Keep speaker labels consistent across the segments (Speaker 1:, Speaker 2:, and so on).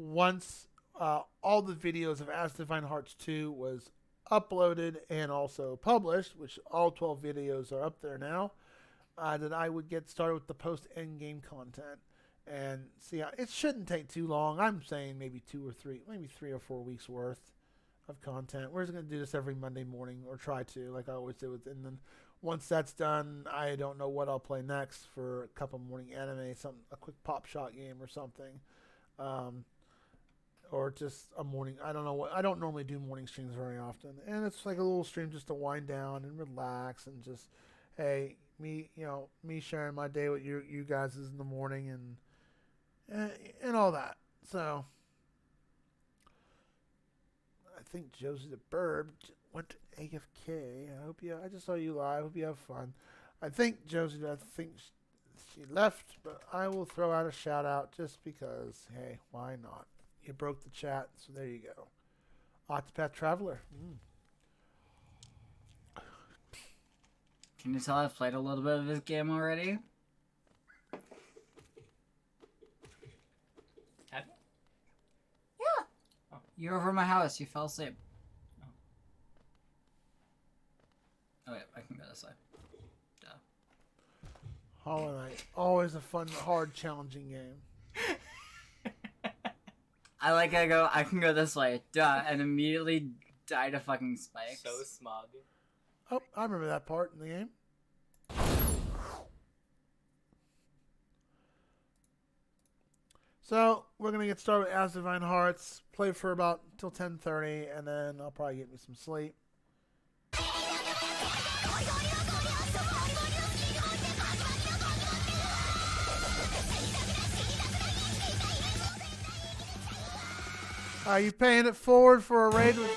Speaker 1: once all the videos of Asdivine Hearts 2 was uploaded and also published, which all 12 videos are up there now, that I would get started with the post-end game content. And see, it shouldn't take too long. I'm saying maybe 3 or 4 weeks worth of content. We're just going to do this every Monday morning, or try to, like I always do. And then once that's done, I don't know what I'll play next for a couple morning anime, a quick pop shot game or something. Or just a morning. I don't know what. I don't normally do morning streams very often, and it's like a little stream just to wind down and relax and just, hey, me sharing my day with you guys is in the morning and all that. So I think Josie the Burb went to AFK. I just saw you live. Hope you have fun. I think she left, but I will throw out a shout out just because. Hey, why not? You broke the chat, so there you go. Octopath Traveler.
Speaker 2: Can you tell I've played a little bit of this game already?
Speaker 3: Have you?
Speaker 2: Yeah. Oh. You're over at my house. You fell asleep.
Speaker 3: Oh.
Speaker 2: Oh, wait. I can go this way. Duh.
Speaker 1: Hollow Knight. Always a fun, hard, challenging game.
Speaker 2: I can go this way. Duh. And immediately die to fucking spikes.
Speaker 3: So smug.
Speaker 1: Oh, I remember that part in the game. So, we're going to get started with Asdivine Hearts. Play for about till 10:30, and then I'll probably get me some sleep. Are you paying it forward for a raid with...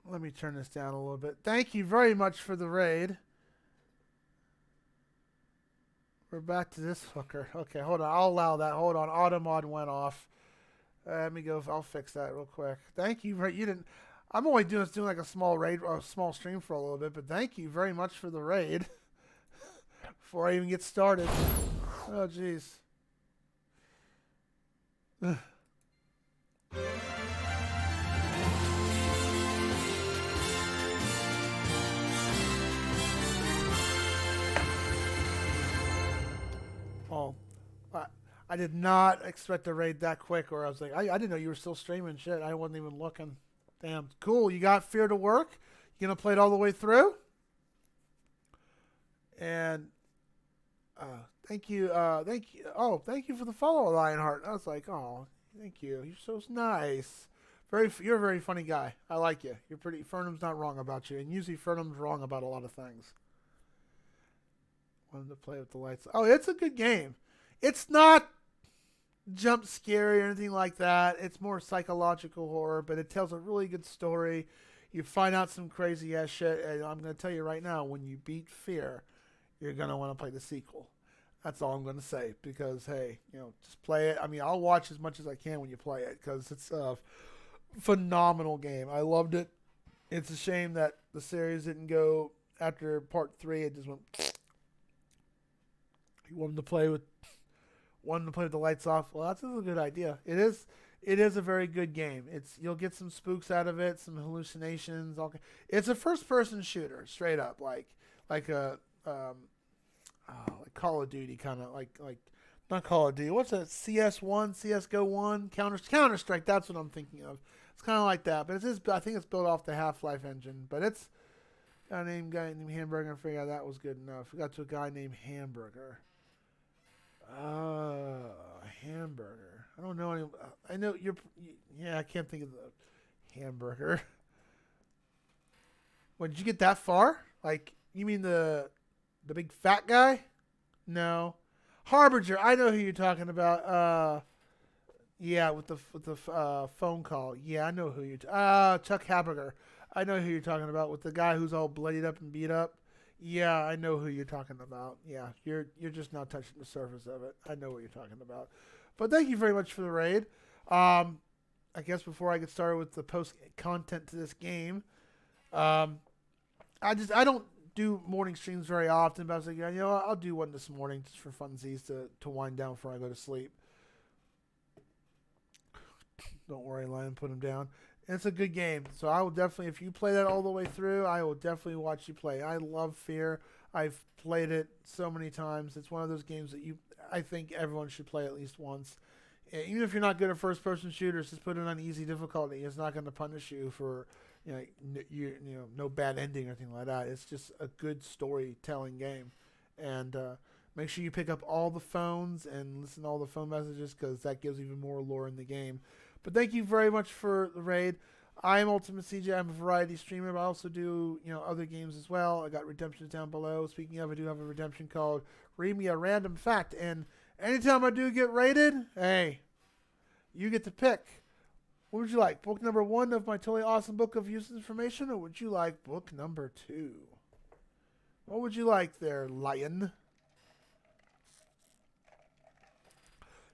Speaker 1: Let me turn this down a little bit. Thank you very much for the raid. We're back to this hooker. Okay, hold on. I'll allow that. Hold on. Automod went off. Let me go. I'll fix that real quick. Thank you. You didn't. I'm only doing like a small raid or a small stream for a little bit, but thank you very much for the raid. Before I even get started. Oh, jeez. Oh, I did not expect to raid that quick, or I was like, I didn't know you were still streaming. Shit, I wasn't even looking. Damn, cool. You got Fear to work? You gonna play it all the way through? And thank you. Oh, thank you for the follow, Lionheart. I was like, oh, thank you. You're so nice. You're a very funny guy. I like you. You're pretty. Fernum's not wrong about you, and usually Fernum's wrong about a lot of things. Wanted to play with the lights. Oh, it's a good game. It's not jump scary or anything like that. It's more psychological horror, but it tells a really good story. You find out some crazy ass shit, and I'm going to tell you right now, when you beat Fear, you're going to want to play the sequel. That's all I'm going to say, because, hey, just play it. I mean, I'll watch as much as I can when you play it, because it's a phenomenal game. I loved it. It's a shame that the series didn't go after part 3. It just went... You wanted to play with the lights off. Well, that's a good idea. It is a very good game. You'll get some spooks out of it, some hallucinations. It's a first-person shooter, straight up, like Call of Duty, kind of like not Call of Duty. What's that? CS1, CS:GO 1, Counter Strike. That's what I'm thinking of. It's kind of like that, but I think it's built off the Half-Life engine. But it's a guy named Hamburger. I figured that was good enough. We got to a guy named Hamburger. Hamburger. I don't know any. I know you're. Yeah, I can't think of the Hamburger. What, did you get that far? Like, you mean the big fat guy? No, Harbinger. I know who you're talking about. Yeah, with the phone call. Yeah, I know who you're. Chuck Hamburger. I know who you're talking about, with the guy who's all bloodied up and beat up. Yeah, I know who you're talking about. Yeah, you're just not touching the surface of it. I know what you're talking about. But thank you very much for the raid. Um, I guess before I get started with the post content to this game, um, I don't do morning streams very often, but I was like, yeah, I'll do one this morning just for funsies to wind down before I go to sleep. Don't worry, Lion, put him down. And it's a good game, so I will definitely, if you play that all the way through, I will definitely watch you play. I love Fear. I've played it so many times. It's one of those games that I think everyone should play at least once. Even if you're not good at first-person shooters, just put it on easy difficulty. It's not going to punish you for no bad ending or anything like that. It's just a good storytelling game, and make sure you pick up all the phones and listen to all the phone messages because that gives even more lore in the game. But thank you very much for the raid. I am ultimacj. I'm a variety streamer, but I also do other games as well. I got redemptions down below. Speaking of, I do have a redemption called "Read Me a Random Fact," and anytime I do get rated, hey, you get to pick. What would you like? Book number 1 of my totally awesome book of useless information, or would you like book number 2? What would you like there, Lion?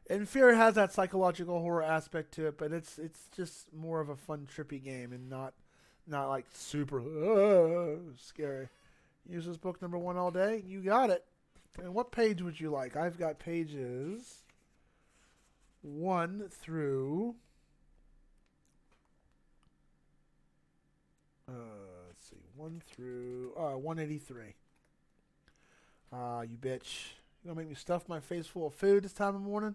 Speaker 1: And Fear has that psychological horror aspect to it, but it's just more of a fun, trippy game and not like super scary. Use this book number 1 all day. You got it. And what page would you like? I've got pages 1 through let's see, 1 through 183. You bitch. You gonna make me stuff my face full of food this time of morning?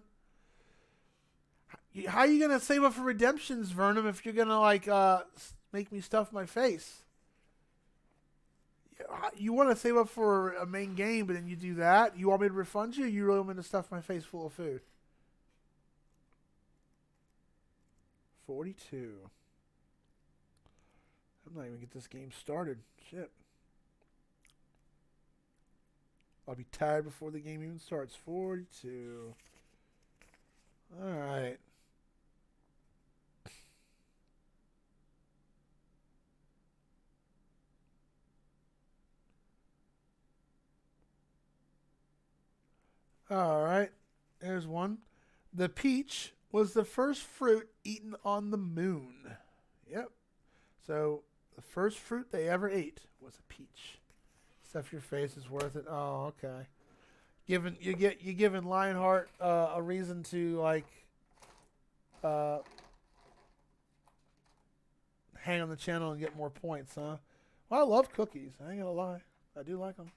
Speaker 1: How are you gonna save up for redemptions, Vernum, if you're gonna make me stuff my face? You want to save up for a main game, but then you do that? You want me to refund you? Or you really want me to stuff my face full of food? 42. I'm not even get this game started. Shit. I'll be tired before the game even starts. 42. Alright. Alright. There's one. The peach was the first fruit eaten on the moon. Yep. So, the first fruit they ever ate was a peach. Stuff your face is worth it. Oh, okay. You're giving Lionheart a reason to hang on the channel and get more points, huh? Well, I love cookies. I ain't gonna lie. I do like them.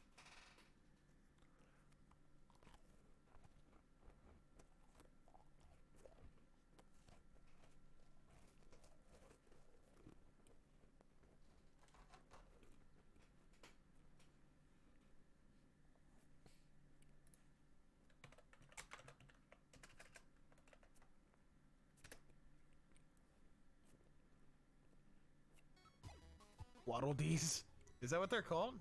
Speaker 3: Waddle Dees? Is that what they're called?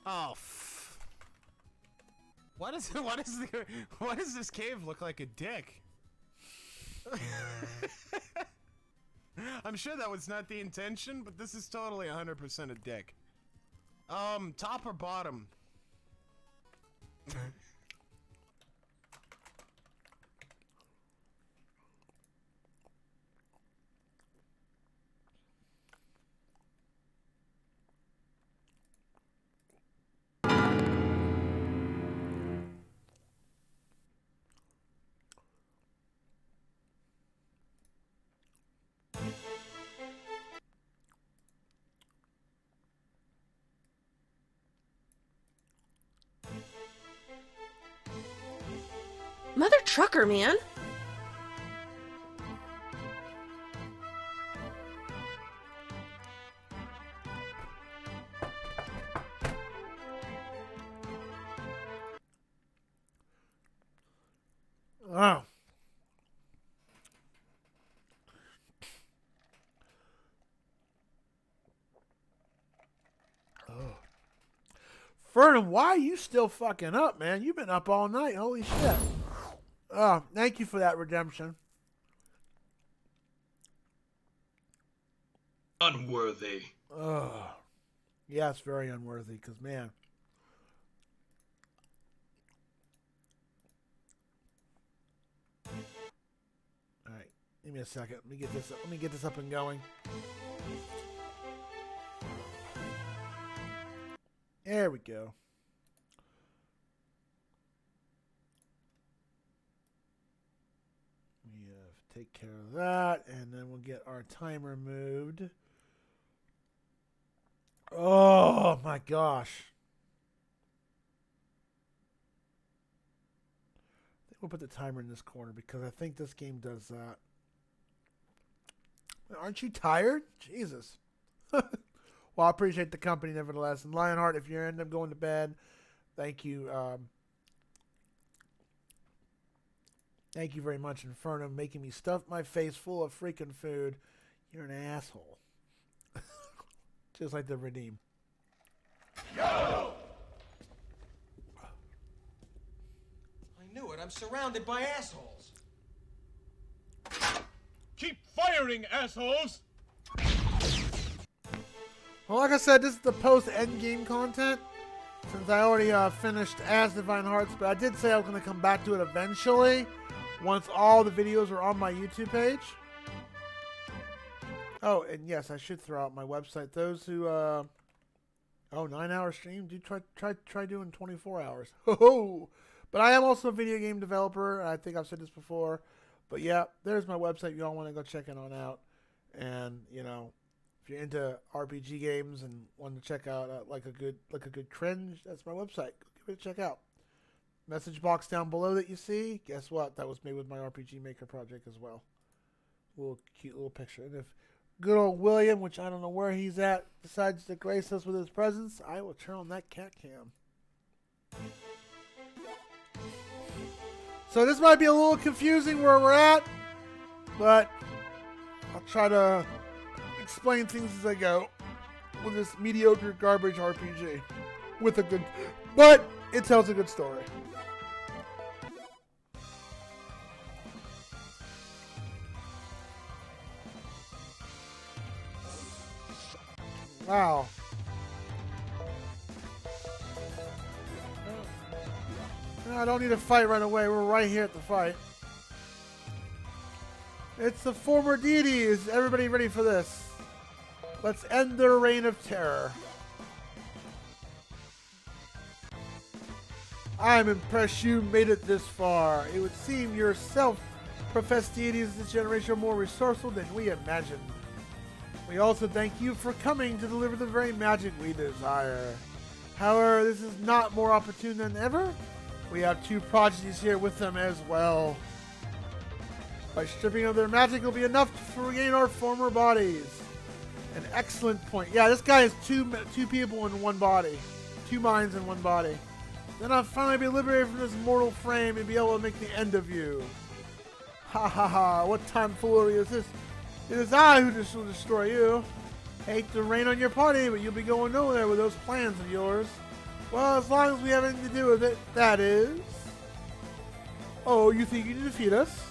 Speaker 3: Oh, why does this cave look like a dick? I'm sure that was not the intention, but this is totally 100% a dick. Top or bottom?
Speaker 4: Mother trucker, man.
Speaker 1: Oh. Vernon, why are you still fucking up, man? You've been up all night. Holy shit. Oh, thank you for that redemption.
Speaker 4: unworthy.
Speaker 1: Ugh. Yeah, it's very unworthy, because, man. Alright, give me a second. Let me get this up and going. There we go. We take care of that, and then we'll get our timer moved. Oh my gosh. I think we'll put the timer in this corner because I think this game does that. Aren't you tired? Jesus. Well, I appreciate the company nevertheless. And Lionheart, if you end up going to bed, thank you. Thank you very much, Inferno, making me stuff my face full of freaking food. You're an asshole. Just like the Redeem.
Speaker 5: Yo! I knew it. I'm surrounded by assholes.
Speaker 6: Keep firing, assholes!
Speaker 1: Well, like I said, this is the post-endgame content, since I already finished Asdivine Hearts, but I did say I was going to come back to it eventually, once all the videos are on my YouTube page. Oh, and yes, I should throw out my website. Those who, 9-hour stream, do try doing 24 hours. Ho-ho! But I am also a video game developer, I think I've said this before, but yeah, there's my website, you all want to go check it on out, and, you know, if you're into RPG games and want to check out like a good cringe, that's my website. Give it a check out. Message box down below that you see. Guess what? That was made with my RPG Maker project as well. Little cute little picture. And if good old William, which I don't know where he's at, decides to grace us with his presence, I will turn on that cat cam. So this might be a little confusing where we're at, but I'll try to explain things as I go with this mediocre garbage RPG but it tells a good story. Wow. I don't need to fight right away. We're right here at the fight. It's the former deities. Everybody ready for this? Let's end their reign of terror. I'm impressed you made it this far. It would seem your self-professed deities this generation are more resourceful than we imagined. We also thank you for coming to deliver the very magic we desire. However, this is not more opportune than ever. We have two prodigies here with them as well. By stripping of their magic will be enough to regain our former bodies. An excellent point. Yeah, this guy is two people in one body. Two minds in one body. Then I'll finally be liberated from this mortal frame and be able to make the end of you. Ha ha ha, what tomfoolery is this? It is I who will destroy you. Hate to rain on your party, but you'll be going nowhere with those plans of yours. Well, as long as we have anything to do with it, that is. Oh, you think you can defeat us?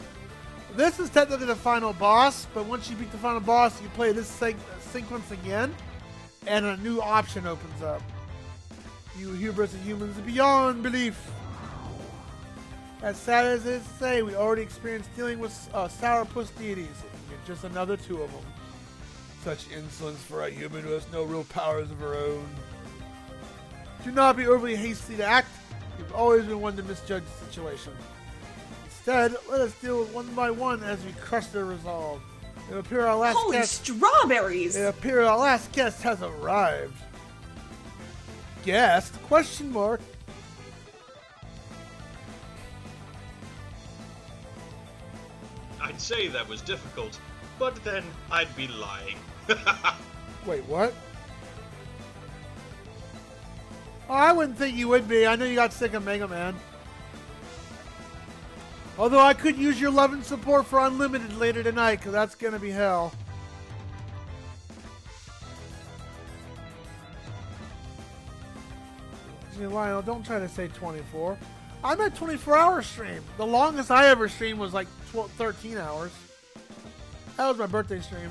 Speaker 1: This is technically the final boss, but once you beat the final boss, you play this sequence again, and a new option opens up. You hubris of humans are beyond belief. As sad as it is to say, we already experienced dealing with sourpuss deities. You're just another two of them. Such insolence for a human who has no real powers of her own. Do not be overly hasty to act. You've always been one to misjudge the situation. Instead, let us deal with one by one as we crush their resolve. It appears our last
Speaker 7: Holy
Speaker 1: guest.
Speaker 7: strawberries!
Speaker 1: It appears our last guest has arrived. Guest? Question mark.
Speaker 4: I'd say that was difficult, but then I'd be lying.
Speaker 1: Wait, what? Oh, I wouldn't think you would be. I know you got sick of Mega Man. Although I could use your love and support for Unlimited later tonight, because that's going to be hell. Lionel, don't try to say 24. I'm at 24-hour stream. The longest I ever streamed was like 13 hours. That was my birthday stream.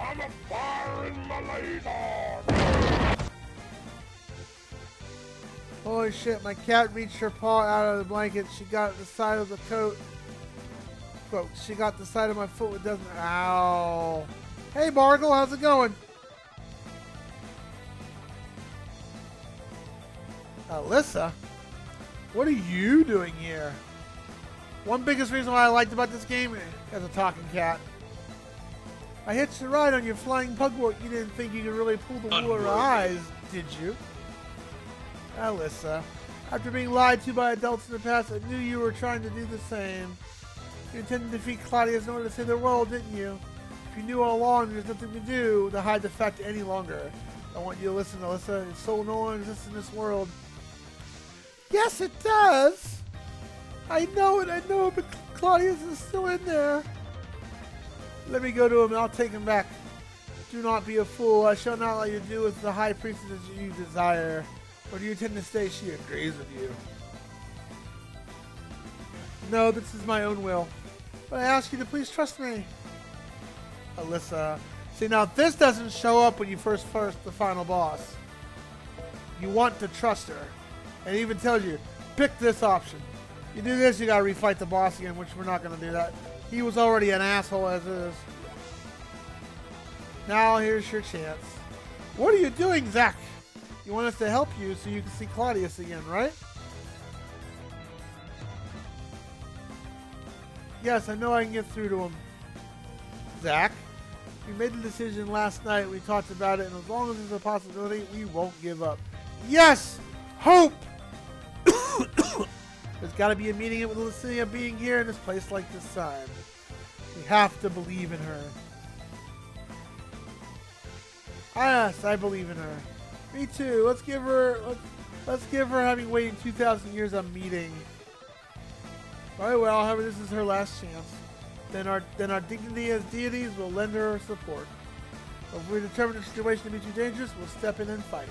Speaker 6: I'm a firing my laser!
Speaker 1: Holy shit, my cat reached her paw out of the blanket. She got the side of the coat. Quote, she got the side of my foot with doesn't. Ow. Hey, Bargle, how's it going? Alyssa? What are you doing here? One biggest reason why I liked about this game as a talking cat. I hitched a ride on your flying pugwort. You didn't think you could really pull the wool over her eyes, did you? Alyssa, after being lied to by adults in the past, I knew you were trying to do the same. You intended to defeat Claudius in order to save the world, didn't you? If you knew all along, there's nothing to do to hide the fact any longer. I want you to listen, Alyssa. Your soul no longer exists in this world. Yes, it does! I know it, but Claudius is still in there. Let me go to him and I'll take him back. Do not be a fool. I shall not let you do with the high priestess as you desire. Or do you intend to stay? She agrees with you. No, this is my own will. But I ask you to please trust me. Alyssa. See, now this doesn't show up when you first the final boss. You want to trust her. And it even tells you, pick this option. You do this, you gotta refight the boss again, which we're not gonna do that. He was already an asshole as is. Now here's your chance. What are you doing, Zach? You want us to help you so you can see Claudius again, right? Yes, I know I can get through to him. Zach, we made the decision last night. We talked about it, and as long as there's a possibility, we won't give up. Yes! Hope! There's got to be a meaning with Lucia being here in this place like this time. We have to believe in her. Yes, I believe in her. Me too. Let's give her having waited 2,000 years a meeting. Alright, well, however, this is her last chance. Then our dignity as deities will lend her support. If we determine the situation to be too dangerous, we'll step in and fight.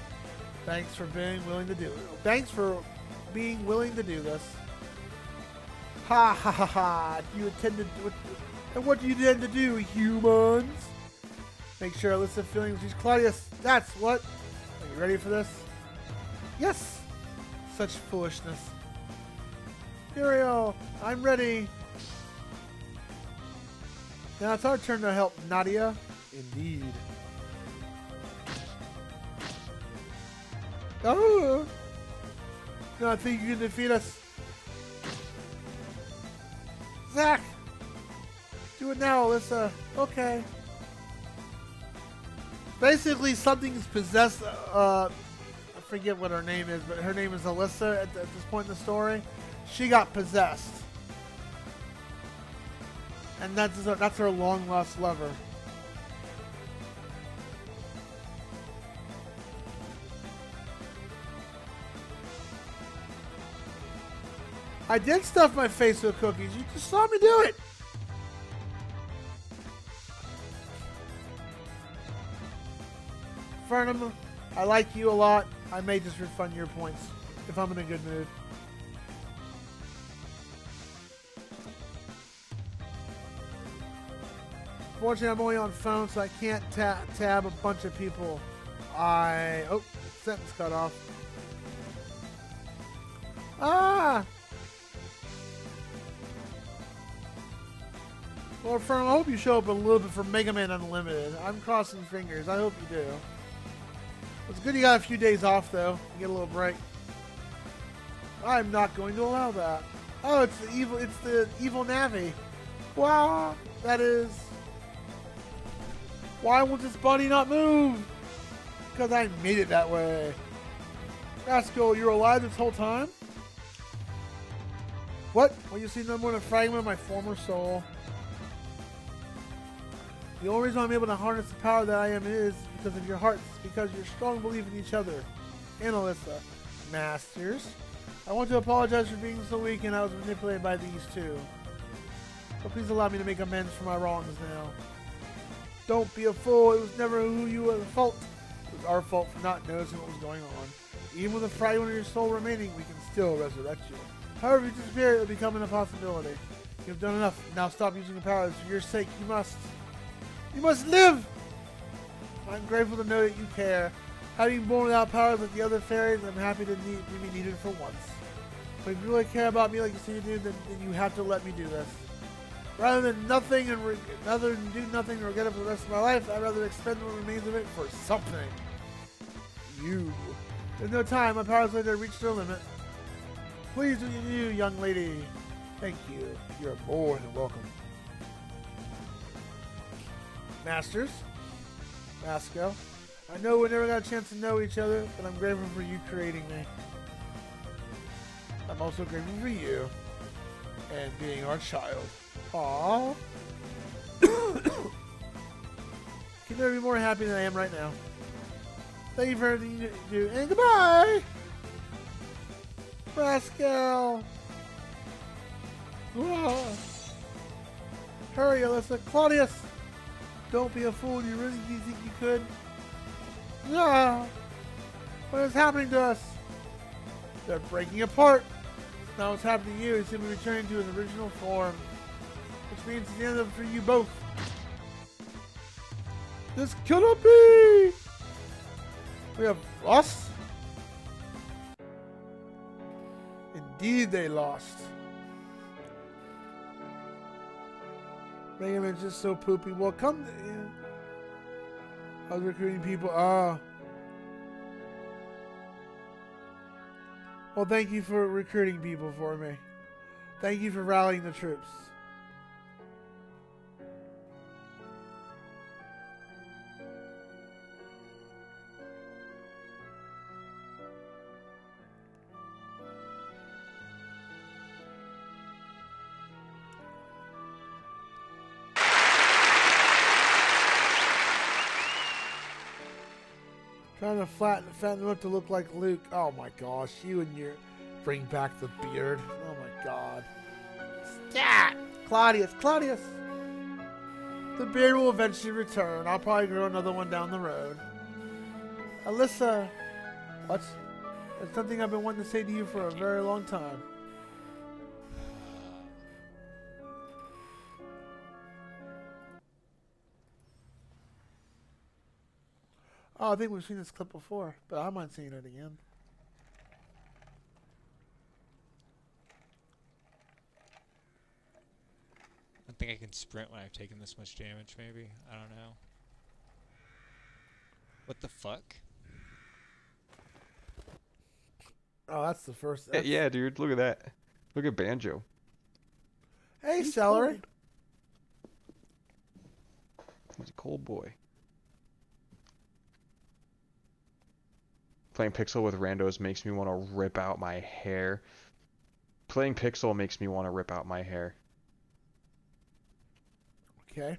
Speaker 1: Thanks for being willing to do it. Thanks for being willing to do this. Ha ha ha ha! You intend to do it, and what do you intend to do, humans? Make sure Alyssa feelings reach Claudius. That's what. Are you ready for this? Yes. Such foolishness. Uriel, I'm ready. Now it's our turn to help Nadia. Indeed. Oh! No, I think you can defeat us. Zach! Do it now, Alyssa. Okay. Basically, something's possessed. I forget what her name is, but her name is Alyssa at this point in the story. She got possessed. And that's her long-lost lover. I did stuff my face with cookies. You just saw me do it. Fernum, I like you a lot. I may just refund your points if I'm in a good mood. Fortunately, I'm only on phone, so I can't tab a bunch of people. Oh, sentence cut off. Ah! Well, Fern, I hope you show up a little bit for Mega Man Unlimited. I'm crossing fingers. I hope you do. It's good you got a few days off, though. You get a little break. I'm not going to allow that. Oh, it's the evil Navi. Wow, that is. Why will this bunny not move? Because I made it that way. Rascal, you're alive this whole time? What? Well, you see no more than a fragment of my former soul. The only reason I'm able to harness the power that I am is because of your hearts, because your strong belief in each other. And Alyssa. Masters. I want to apologize for being so weak and I was manipulated by these two. But please allow me to make amends for my wrongs now. Don't be a fool. It was never who you were at fault. It was our fault for not noticing what was going on. Even with a fragment of your soul remaining, we can still resurrect you. However, if you disappear, it will become an impossibility. You've done enough. Now stop using the powers. For your sake, you must live! I'm grateful to know that you care. Having born without powers like the other fairies, I'm happy to be needed for once. But if you really care about me like you say you do, then you have to let me do this. Rather than do nothing and regret it for the rest of my life, I'd rather expend what remains of it for something. You. There's no time. My powers later reach their limit. Please do you, young lady. Thank you. You're more than welcome. Masters. Masco. I know we never got a chance to know each other, but I'm grateful for you creating me. I'm also grateful for you and being our child. Aww. Can never be more happy than I am right now. Thank you for everything you do, and goodbye! Rascal! Whoa. Hurry, Alyssa. Claudius! Don't be a fool. You really think you could? No! What is happening to us? They're breaking apart. Now what's happening to you is simply returning to his original form. Which means it's the end of it for you both. This cannot be! We have lost? Indeed they lost. Mega Man's just so poopy. Well, come... I was recruiting people. Well, thank you for recruiting people for me. Thank you for rallying the troops. Trying to fatten him up to look like Luke. Oh my gosh, you and your bring back the beard. Oh my god. Stat! Claudius. The beard will eventually return. I'll probably grow another one down the road. Alyssa. What? It's something I've been wanting to say to you for a very long time. Oh, I think we've seen this clip before, but I might seeing it again.
Speaker 7: I think I can sprint when I've taken this much damage, maybe. I don't know. What the fuck?
Speaker 1: Oh, that's the first.
Speaker 8: Yeah, dude, look at that. Look at Banjo.
Speaker 1: Hey, Celery.
Speaker 8: He's a cold boy. Playing Pixel with randos makes me want to rip out my hair. Playing Pixel makes me want to rip out my hair.
Speaker 1: Okay.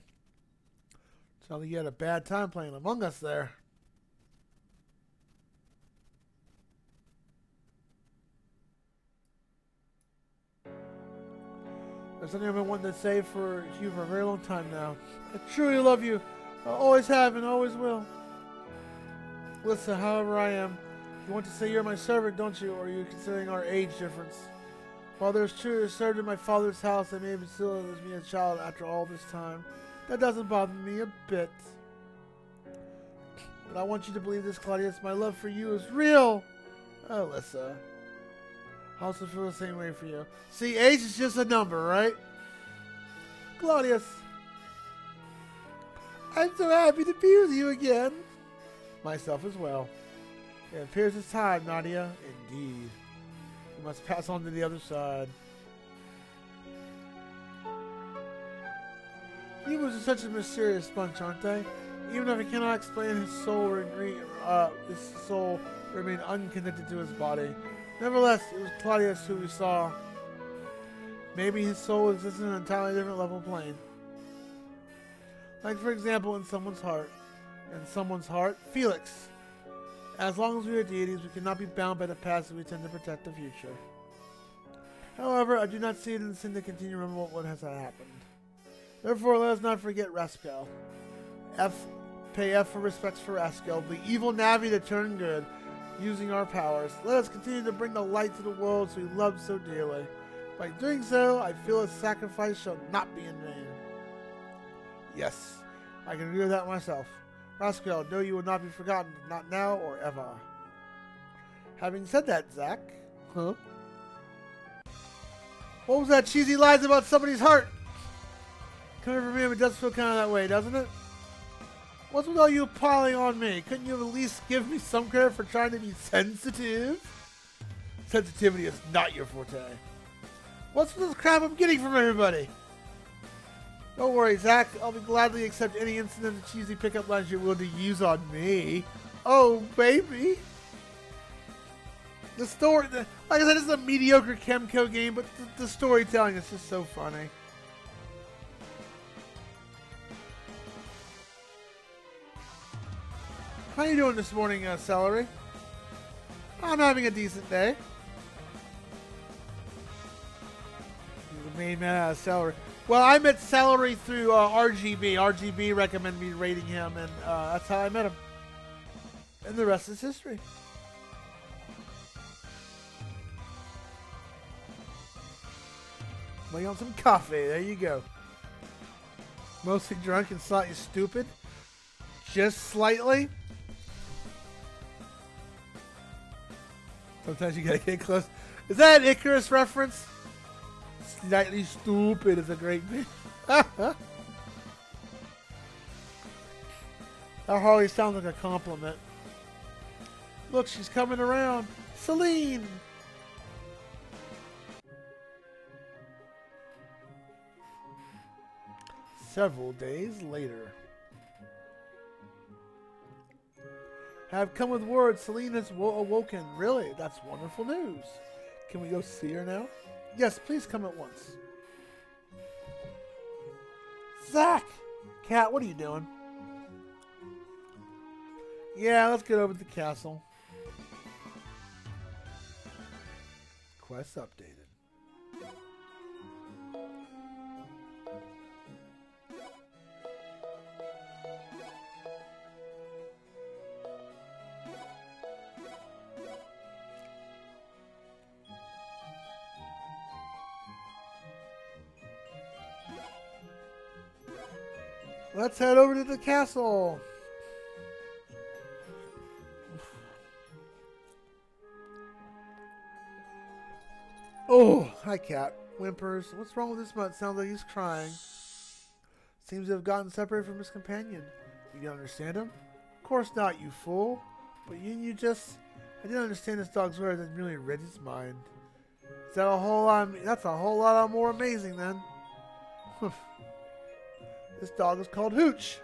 Speaker 1: Sounds like you had a bad time playing Among Us there. There's something I've been wanting to say for you for a very long time now. I truly love you. I always have and always will. Listen, however I am, you want to say you're my servant, don't you? Or are you considering our age difference? While there's true to served in my father's house, I may have still as me as a child after all this time. That doesn't bother me a bit. But I want you to believe this, Claudius. My love for you is real. Alyssa. I also feel the same way for you. See, age is just a number, right? Claudius. I'm so happy to be with you again. Myself as well. It appears it's time, Nadia. Indeed. We must pass on to the other side. Humans are such a mysterious bunch, aren't they? Even if I cannot explain his soul remained unconnected to his body. Nevertheless, it was Claudius who we saw. Maybe his soul exists in an entirely different level plane. Like, for example, in someone's heart. In someone's heart, Felix. As long as we are deities, we cannot be bound by the past and we tend to protect the future. However, I do not see it in sin to continue to remember what has happened. Therefore, let us not forget Rascal. Pay F for respects for Rascal, the evil Navi to turn good, using our powers. Let us continue to bring the light to the worlds we love so dearly. By doing so, I feel a sacrifice shall not be in vain. Yes, I can agree with that myself. Rascal, no, you will not be forgotten. Not now or ever. Having said that, Zach. Huh? What was that cheesy lies about somebody's heart? Coming from him, it does feel kind of that way, doesn't it? What's with all you piling on me? Couldn't you at least give me some credit for trying to be sensitive? Sensitivity is not your forte. What's with this crap I'm getting from everybody? Don't worry, Zach. I'll be gladly accept any incident of cheesy pickup lines you're willing to use on me. Oh, baby. The story, like I said, this is a mediocre Kemco game, but the storytelling is just so funny. How you doing this morning, Celery? I'm having a decent day. You're the main man out of Celery. Well, I met Celery through RGB. RGB recommended me rating him, and that's how I met him. And the rest is history. Lay on some coffee. There you go. Mostly drunk and slightly stupid. Just slightly. Sometimes you gotta get close. Is that an Icarus reference? Slightly stupid is a great name. That hardly sounds like a compliment. Look, she's coming around. Celine! Several days later. Have come with word Celine has awoken. Really? That's wonderful news. Can we go see her now? Yes, please come at once. Zach! Cat, what are you doing? Yeah, let's get over to the castle. Quest updated. Let's head over to the castle. Oh, hi, cat. Whimpers. What's wrong with this mutt? Sounds like he's crying. Seems to have gotten separated from his companion. You don't understand him? Of course not, you fool. But you just... I didn't understand this dog's words and really read his mind. Is that a whole lot... That's a whole lot more amazing, then. This dog is called Hooch.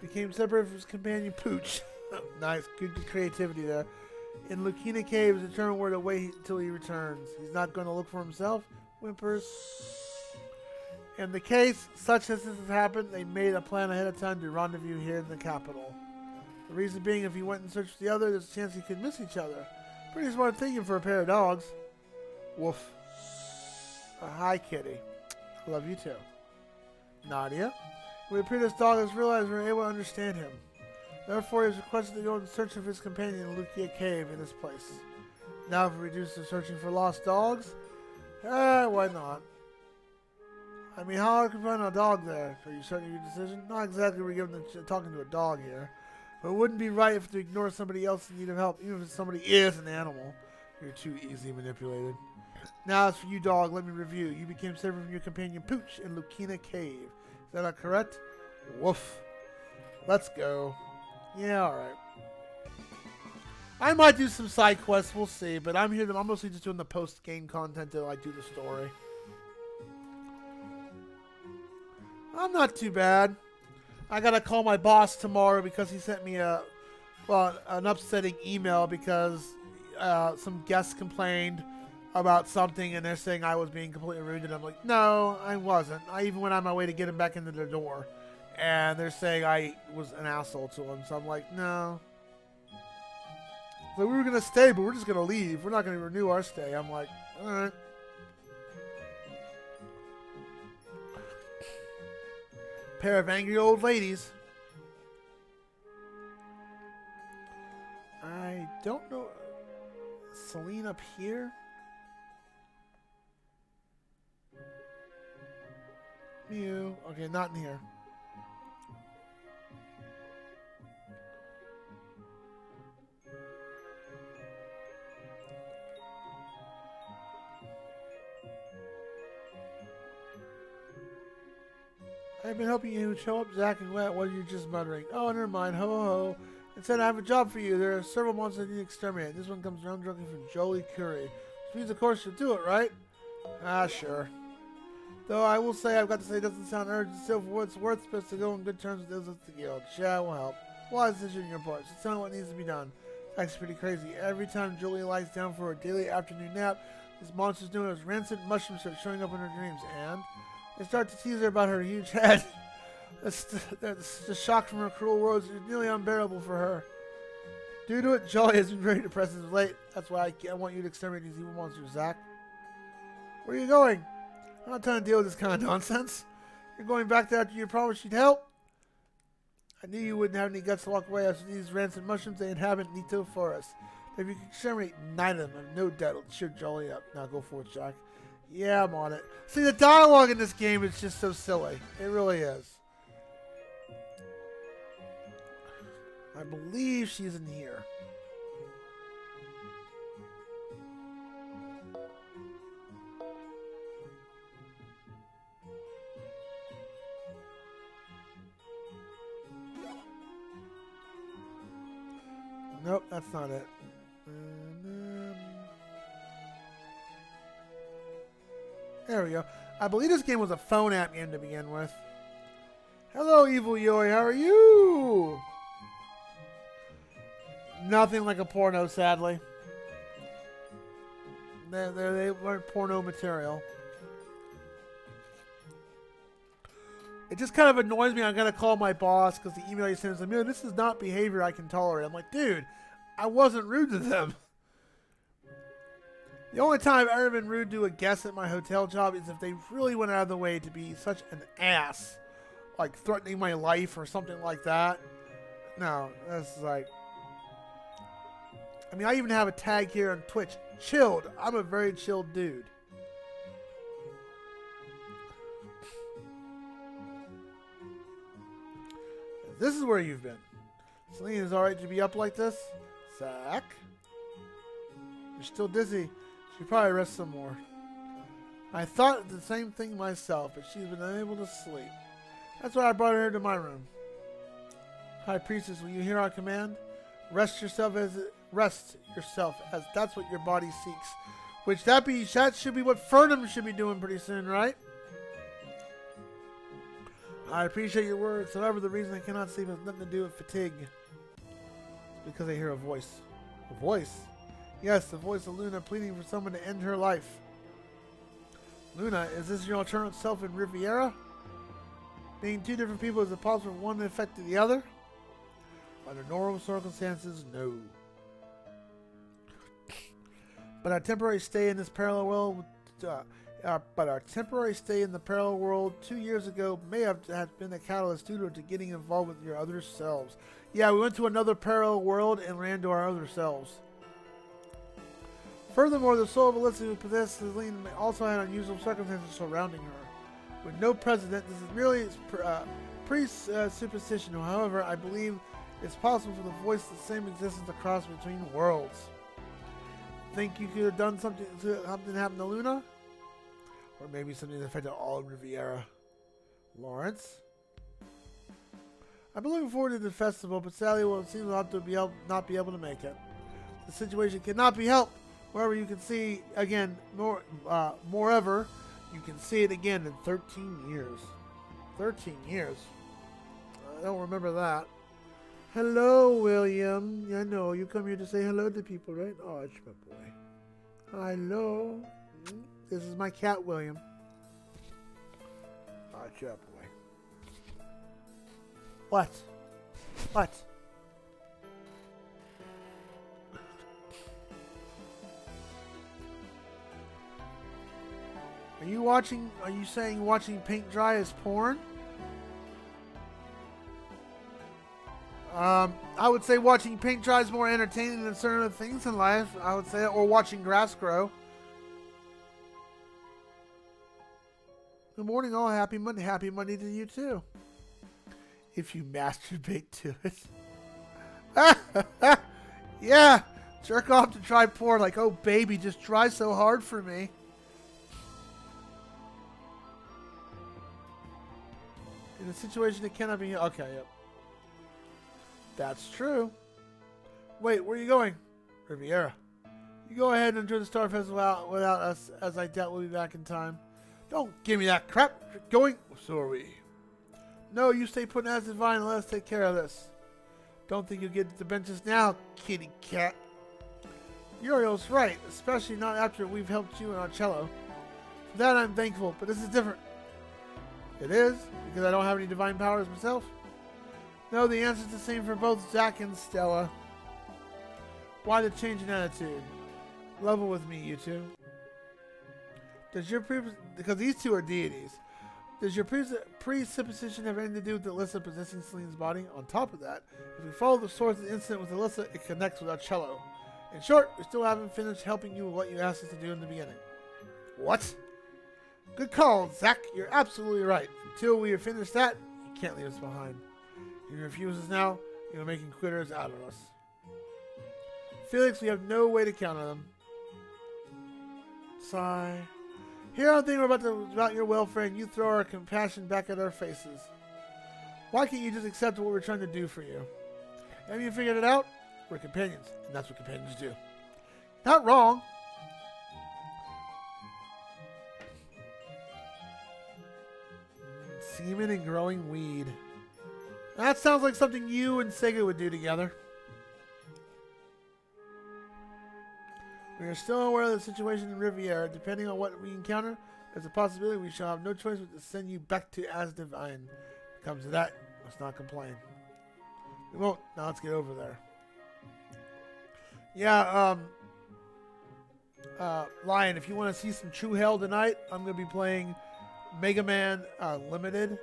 Speaker 1: Became separated from his companion Pooch. Nice, good creativity there. In Lucina Cave, is determined where to wait until he returns. He's not going to look for himself. Whimpers. In the case such as this has happened, they made a plan ahead of time to rendezvous here in the capital. The reason being, if he went and searched for the other, there's a chance he could miss each other. Pretty smart thinking for a pair of dogs. Woof. Hi, kitty. Love you too. Nadia. It would appear this dog has realized we're able to understand him. Therefore, he has requested to go in search of his companion in Lucia Cave in this place. Now, if we reduce to searching for lost dogs, why not? I mean, how hard can we find a dog there? Are you certain of your decision? Not exactly we're talking to a dog here. But it wouldn't be right if to ignore somebody else in need of help, even if somebody is an animal. You're too easily manipulated. Now, as for you, dog, let me review. You became separate from your companion Pooch in Lucina Cave. Is that not correct? Woof. Let's go. Yeah, alright. I might do some side quests, we'll see, but I'm mostly just doing the post-game content to like do the story. I'm not too bad. I gotta call my boss tomorrow because he sent me an upsetting email because some guests complained about something and they're saying I was being completely rude, and I'm like, no, I wasn't. I even went on my way to get him back into the door, and they're saying I was an asshole to him, so I'm like, no. So we were gonna stay, but we're just gonna leave. We're not gonna renew our stay. I'm like, alright. Pair of angry old ladies. I don't know. Celine up here? Mew. Okay, not in here. I've been hoping you would show up, Zach, and what are you just muttering? Oh, never mind. Ho, ho, ho. Instead, I have a job for you. There are several monsters I need to exterminate. This one comes around directly from Jolie Curry. Which means, of course, you'll do it, right? Ah, sure. Though I will say, I've got to say, it doesn't sound urgent. Still, for what it's worth, it's best to go on good terms with those at the guild. Yeah, will help. Wise decision on your part. So tell me what needs to be done. That's pretty crazy. Every time Julie lies down for a daily afternoon nap, these monsters known as rancid mushrooms start showing up in her dreams, and they start to tease her about her huge head. The shock from her cruel words is nearly unbearable for her. Due to it, Jolie has been very depressed as of late. That's why I want you to exterminate these evil monsters, Zach. Where are you going? I'm not trying to deal with this kind of nonsense. You're going back there after you promised you'd help? I knew you wouldn't have any guts to walk away after these rancid mushrooms. They inhabit Nito Forest. If you can exterminate 9 of them, I have no doubt it'll cheer Jolly up. Now go for it, Jack. Yeah, I'm on it. See, the dialogue in this game is just so silly. It really is. I believe she's in here. Nope, that's not it. There we go. I believe this game was a phone app game to begin with. Hello, Evil Yoi. How are you? Nothing like a porno, sadly. They weren't porno material. It just kind of annoys me. I gotta call my boss because the email he sends me, this is not behavior I can tolerate. I'm like, dude, I wasn't rude to them. The only time I've ever been rude to a guest at my hotel job is if they really went out of the way to be such an ass, like threatening my life or something like that. No, that's like... I mean, I even have a tag here on Twitch. Chilled. I'm a very chilled dude. This is where you've been. Selena is alright to be up like this? Zach? You're still dizzy. Should probably rest some more. I thought the same thing myself, but she's been unable to sleep. That's why I brought her to my room. High Priestess, will you hear our command? Rest yourself as that's what your body seeks. Which that should be what Fernum should be doing pretty soon, right? I appreciate your words. However, the reason I cannot sleep has nothing to do with fatigue. It's because I hear a voice. A voice? Yes, the voice of Luna pleading for someone to end her life. Luna, is this your alternate self in Riviera? Being two different people, is it possible for one to affect the other? Under normal circumstances, no. But our temporary stay in this parallel world, our temporary stay in the parallel world 2 years ago may have been a catalyst due to getting involved with your other selves. Yeah, we went to another parallel world and ran to our other selves. Furthermore, the soul of Alyssa who possessed Celine also had unusual circumstances surrounding her. With no precedent, this is merely pre-superstition. However, I believe it's possible for the voice the same existence across between worlds. Think you could have done something happen to Luna? Or maybe something that affected all of Riviera. Lawrence? I've been looking forward to the festival, but sadly it seems we'll have to not be able to make it. The situation cannot be helped. However, you can see again, moreover, you can see it again in 13 years. 13 years. I don't remember that. Hello, William. I know you come here to say hello to people, right? Oh, it's my boy. Hello. This is my cat, William. Oh, it's your boy. What? What? Are you saying watching paint dry is porn? I would say watching paint dry is more entertaining than certain other things in life. I would say, or watching grass grow. Good morning, all. Happy Monday. Happy Monday to you too. If you masturbate to it. Yeah, jerk off to try porn. Like, oh baby, just try so hard for me. In a situation that cannot be... Okay, yep. That's true. Wait, where are you going? Riviera. You go ahead and enjoy the Star Festival without us, as I doubt we'll be back in time. Don't give me that crap. You're going... So are we. No, you stay put in Asdivine and let us take care of this. Don't think you'll get to the benches now, kitty cat. Uriel's right, especially not after we've helped you in our cello. For that I'm thankful, but this is different. It is? Because I don't have any divine powers myself? No, the answer's the same for both Zach and Stella. Why the change in attitude? Level with me, you two. Because these two are deities. Does your presupposition have anything to do with Alyssa possessing Celine's body? On top of that, if we follow the source of the incident with Alyssa, it connects with our cello. In short, we still haven't finished helping you with what you asked us to do in the beginning. What? Good call, Zach. You're absolutely right. Until we have finished that, you can't leave us behind. If you refuse us now, you're making quitters out of us. Felix, we have no way to counter them. Sigh. Here I'm thinking about your welfare, and you throw our compassion back at our faces. Why can't you just accept what we're trying to do for you? Have you figured it out? We're companions, and that's what companions do. Not wrong. Semen and growing weed. That sounds like something you and Sega would do together. We are still aware of the situation in Riviera. Depending on what we encounter, there's a possibility we shall have no choice but to send you back to Asdivine. If it comes to that, let's not complain. We won't. Now let's get over there. Yeah, Lion, if you want to see some true hell tonight, I'm going to be playing Mega Man Limited.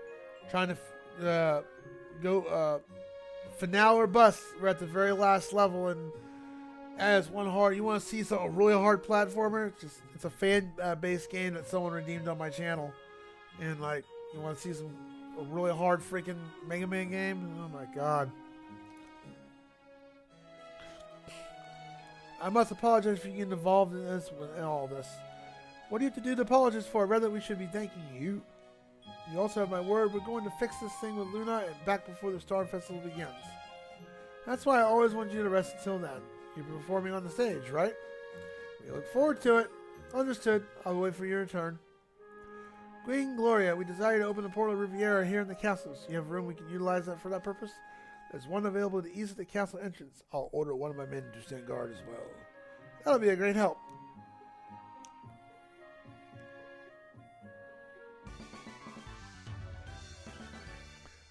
Speaker 1: Trying to go finale or bust. We're at the very last level, and as one hard, you want to see a really hard platformer? It's a fan-based game that someone redeemed on my channel, and like you want to see a really hard freaking Mega Man game? Oh my god! I must apologize for getting involved in all this. What do you have to do to apologize for? Rather, we should be thanking you. You also have my word. We're going to fix this thing with Luna and back before the Star Festival begins. That's why I always wanted you to rest until then. You're performing on the stage, right? We look forward to it. Understood. I'll wait for your return. Queen Gloria, we desire to open the portal of Riviera here in the castle. So you have room we can utilize that for that purpose? There's one available at the east of the castle entrance. I'll order one of my men to stand guard as well. That'll be a great help.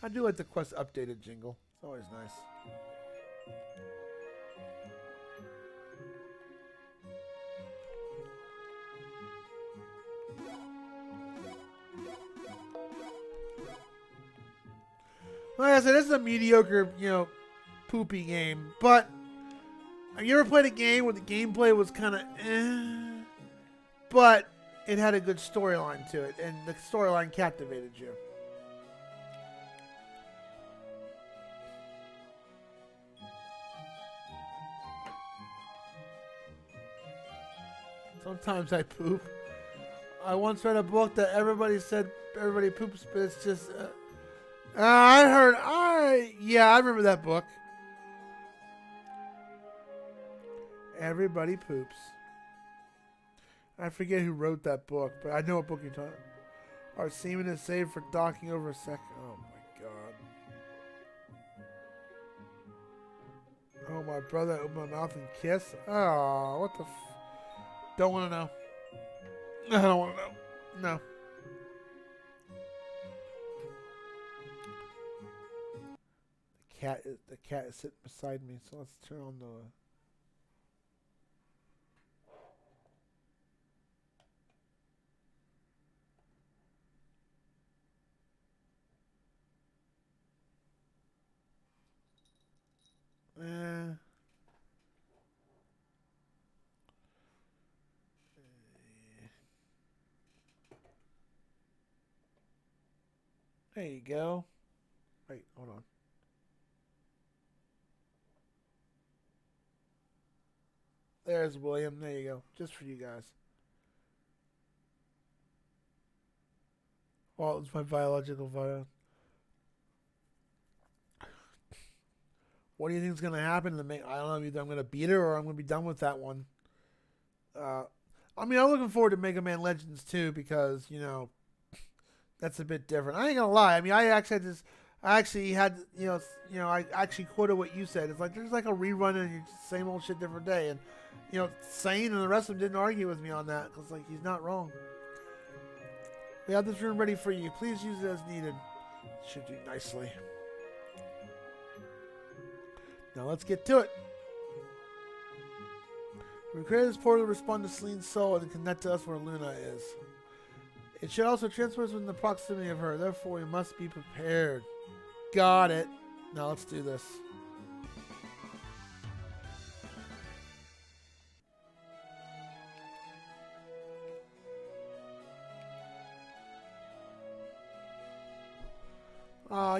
Speaker 1: I do like the quest updated jingle. It's always nice. Like I said, this is a mediocre, poopy game. But have you ever played a game where the gameplay was kind of but it had a good storyline to it, and the storyline captivated you? Sometimes I poop. I once read a book that everybody said everybody poops, but it's just... I remember that book. Everybody poops. I forget who wrote that book, but I know what book you're talking about. Our semen is saved for docking over a sec. Oh my god. Oh, my brother opened my mouth and kiss. Oh, what the don't want to know. I don't want to know. No. The cat is sitting beside me, so let's turn on the... There you go. Wait, hold on. There's William. There you go. Just for you guys. Well, it's my biological father. What do you think is going to happen? I don't know. Either I'm going to beat her or I'm going to be done with that one. I mean, I'm looking forward to Mega Man Legends 2 because, you know, that's a bit different. I ain't going to lie. I mean, I actually had, I actually quoted what you said. It's like, there's like a rerun and same old shit, different day. And, you know, Sane and the rest of them didn't argue with me on that because, like, he's not wrong. We have this room ready for you. Please use it as needed. Should do nicely. Now let's get to it. We created this portal to respond to Celine's soul and connect to us where Luna is. It should also transfer us within the proximity of her. Therefore, we must be prepared. Got it. Now let's do this.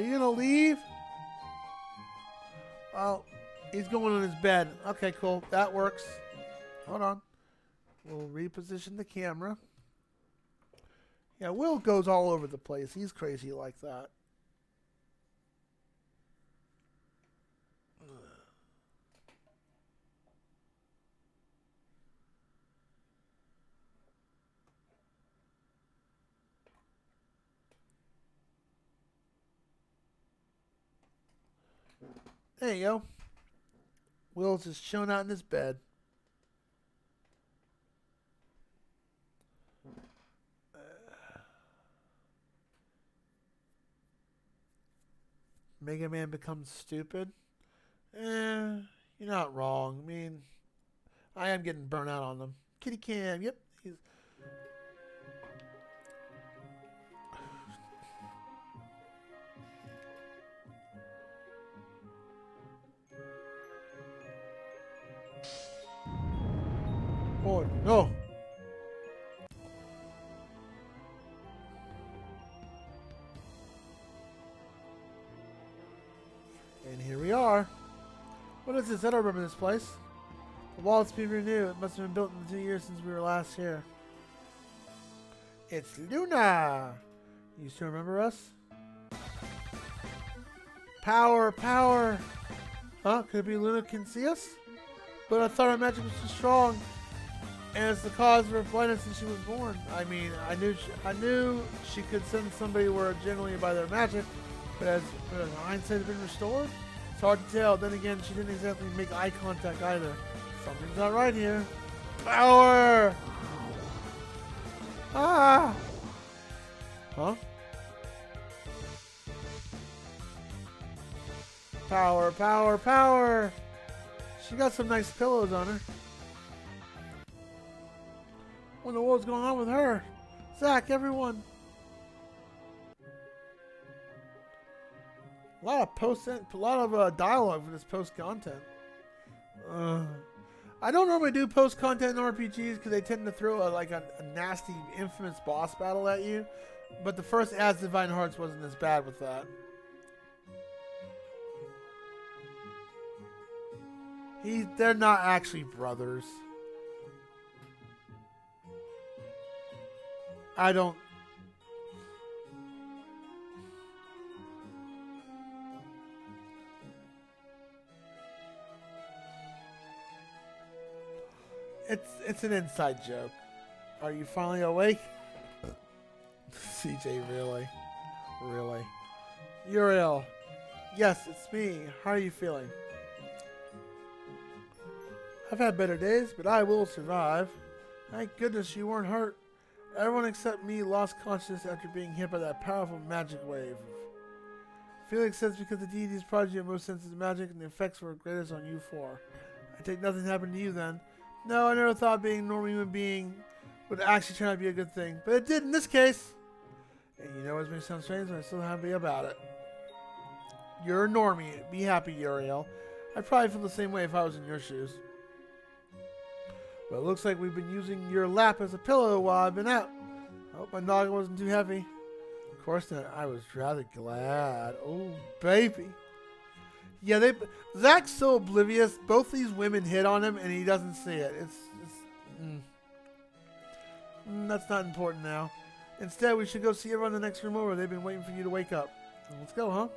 Speaker 1: You gonna leave? Oh, he's going on his bed. Okay, cool. That works. Hold on. We'll reposition the camera. Yeah, Will goes all over the place. He's crazy like that. There you go. Will's just chilling out in his bed. Mega Man becomes stupid. You're not wrong. I mean, I am getting burnt out on them. Kitty Cam, yep. He's... Oh, no. And here we are. What is this? I don't remember this place. The wall is being renewed. It must have been built in the 2 years since we were last here. It's Luna! You still remember us? Power, power! Huh? Could it be Luna can see us? But I thought our magic was too strong. And it's the cause of her blindness since she was born. I mean, I knew she could send somebody where generally by their magic, but has her eyesight been restored? It's hard to tell. Then again, she didn't exactly make eye contact either. Something's not right here. Power! Ah! Huh? Power, power, power! She got some nice pillows on her. What in the world's going on with her? Zach, everyone! A lot of dialogue for this post content. I don't normally do post content in RPGs because they tend to throw a nasty, infamous boss battle at you. But the first Asdivine Hearts wasn't as bad with that. They're not actually brothers. I don't. It's an inside joke. Are you finally awake? CJ, really? Really? Uriel. Yes, it's me. How are you feeling? I've had better days, but I will survive. Thank goodness you weren't hurt. Everyone except me lost consciousness after being hit by that powerful magic wave. Felix says because the deities prodded you most senses of magic and the effects were greatest on you four. I take nothing happened to you then. No, I never thought being a normal human being would actually turn out to be a good thing. But it did in this case. And you know it may sound strange, but I'm still happy about it. You're a normie. Be happy, Uriel. I'd probably feel the same way if I was in your shoes. Well, it looks like we've been using your lap as a pillow while I've been out. I hope my noggin wasn't too heavy. Of course not. I was rather glad. Oh, baby. Yeah, Zach's so oblivious. Both these women hit on him, and he doesn't see it. That's not important now. Instead, we should go see everyone in the next room over. They've been waiting for you to wake up. So let's go, huh?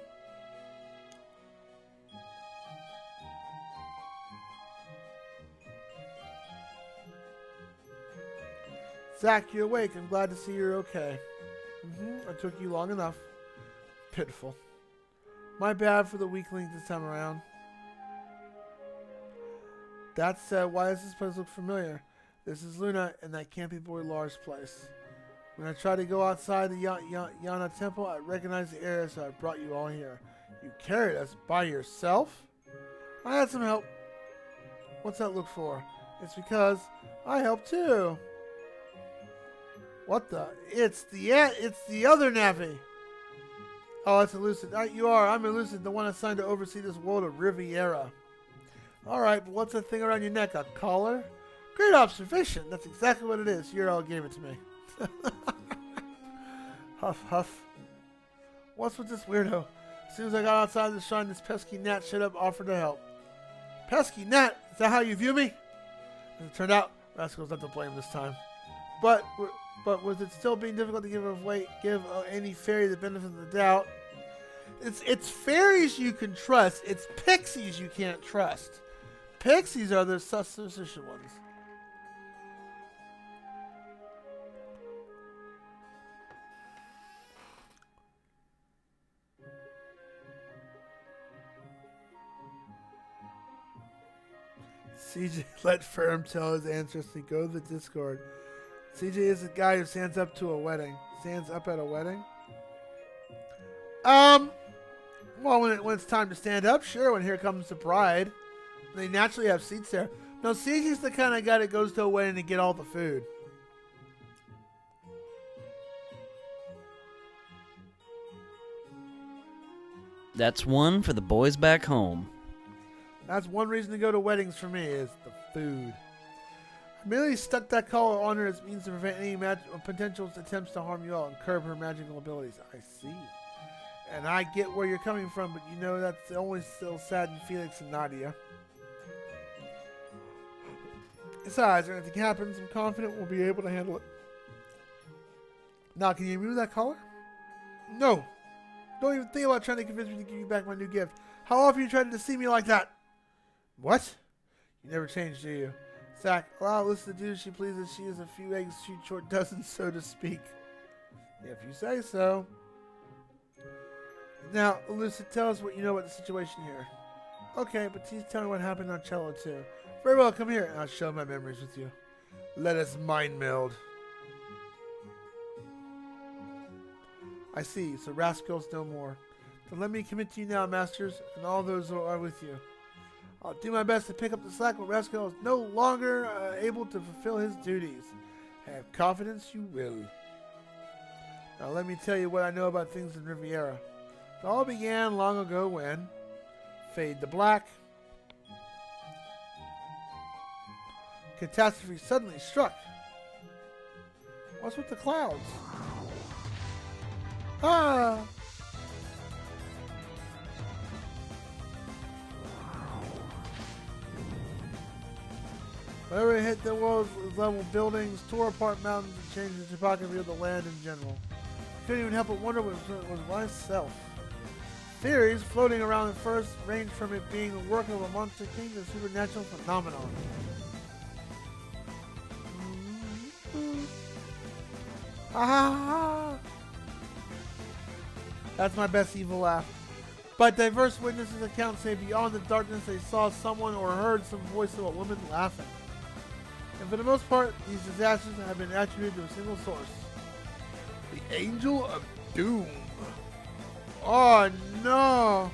Speaker 1: Zach, you're awake. I'm glad to see you're okay. I took you long enough. Pitiful. My bad for the weaklings this time around. That said, why does this place look familiar? This is Luna and that campy boy Lars' place. When I tried to go outside the Yana temple, I recognized the area, so I brought you all here. You carried us by yourself? I had some help. What's that look for? It's because I helped too. What the? It's the other Navi. Oh, it's Elucid. You are. I'm Elucid, the one assigned to oversee this world of Riviera. Alright, but what's that thing around your neck? A collar? Great observation. That's exactly what it is. Euro gave it to me. Huff, huff. What's with this weirdo? As soon as I got outside the shrine, this pesky gnat showed up, offered to help. Pesky gnat? Is that how you view me? As it turned out, Rascal's not to blame this time. But with it still being difficult to give any fairy the benefit of the doubt, it's fairies you can trust. It's pixies you can't trust. Pixies are the suspicious ones. CJ let Firm tell his ancestors to go to the Discord. CJ is the guy who stands up to a wedding. Stands up at a wedding? Well, when it's time to stand up, sure, when here comes the bride. They naturally have seats there. No, CJ's the kind of guy that goes to a wedding to get all the food.
Speaker 9: That's one for the boys back home.
Speaker 1: That's one reason to go to weddings for me, is the food. I merely stuck that collar on her as a means to prevent any potential attempts to harm you all and curb her magical abilities. I see. And I get where you're coming from, but you know that's only still saddened Felix and Nadia. Besides, if anything happens, I'm confident we'll be able to handle it. Now, can you remove that collar? No. Don't even think about trying to convince me to give you back my new gift. How often you tried to deceive me like that? What? You never changed, do you? Zach, allow Alyssa to do as she pleases. She is a few eggs too short dozen, so to speak. If you say so. Now, Alyssa, tell us what you know about the situation here. Okay, but please tell me what happened on Cello too. Very well, come here, and I'll share my memories with you. Let us mind meld. I see, so rascals no more. Then let me commit to you now, masters, and all those who are with you. I'll do my best to pick up the slack when Rascal is no longer able to fulfill his duties. Have confidence you will. Now let me tell you what I know about things in Riviera. It all began long ago when... Fade to black. Catastrophe suddenly struck. What's with the clouds? Ah! Whenever it hit the world level buildings, tore apart mountains, and changed the topography of the land in general. I couldn't even help but wonder what it was myself. Theories floating around at first ranged from it being the work of a monster king to a supernatural phenomenon. Ah! That's my best evil laugh. But diverse witnesses' accounts say beyond the darkness they saw someone or heard some voice of a woman laughing. And for the most part, these disasters have been attributed to a single source. The Angel of Doom. Oh no!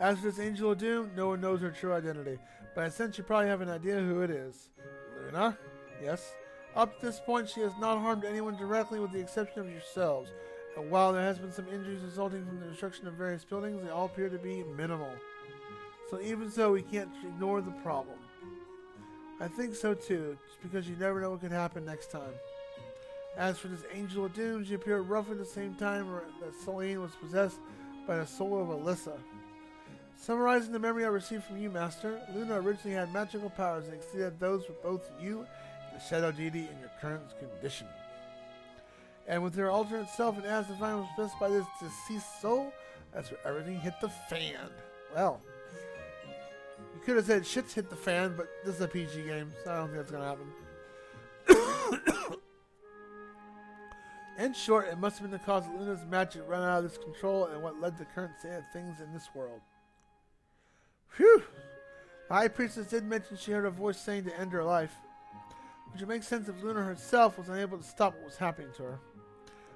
Speaker 1: As for this Angel of Doom, no one knows her true identity, but I sense you probably have an idea who it is. Luna? Yes? Up to this point, she has not harmed anyone directly with the exception of yourselves. And while there has been some injuries resulting from the destruction of various buildings, they all appear to be minimal. So even so, we can't ignore the problem. I think so too, just because you never know what could happen next time. As for this Angel of Doom, she appeared roughly the same time that Celine was possessed by the soul of Alyssa. Summarizing the memory I received from you, Master, Luna originally had magical powers that exceeded those with both you and the Shadow Deity in your current condition. And with her alternate self and Asdivine was possessed by this deceased soul, that's where everything hit the fan. Well, you could have said shit's hit the fan, but this is a PG game, so I don't think that's going to happen. In short, it must have been the cause of Luna's magic run out of this control and what led to the current state of things in this world. Phew! The High Priestess did mention she heard a voice saying to end her life, which would make sense if Luna herself was unable to stop what was happening to her.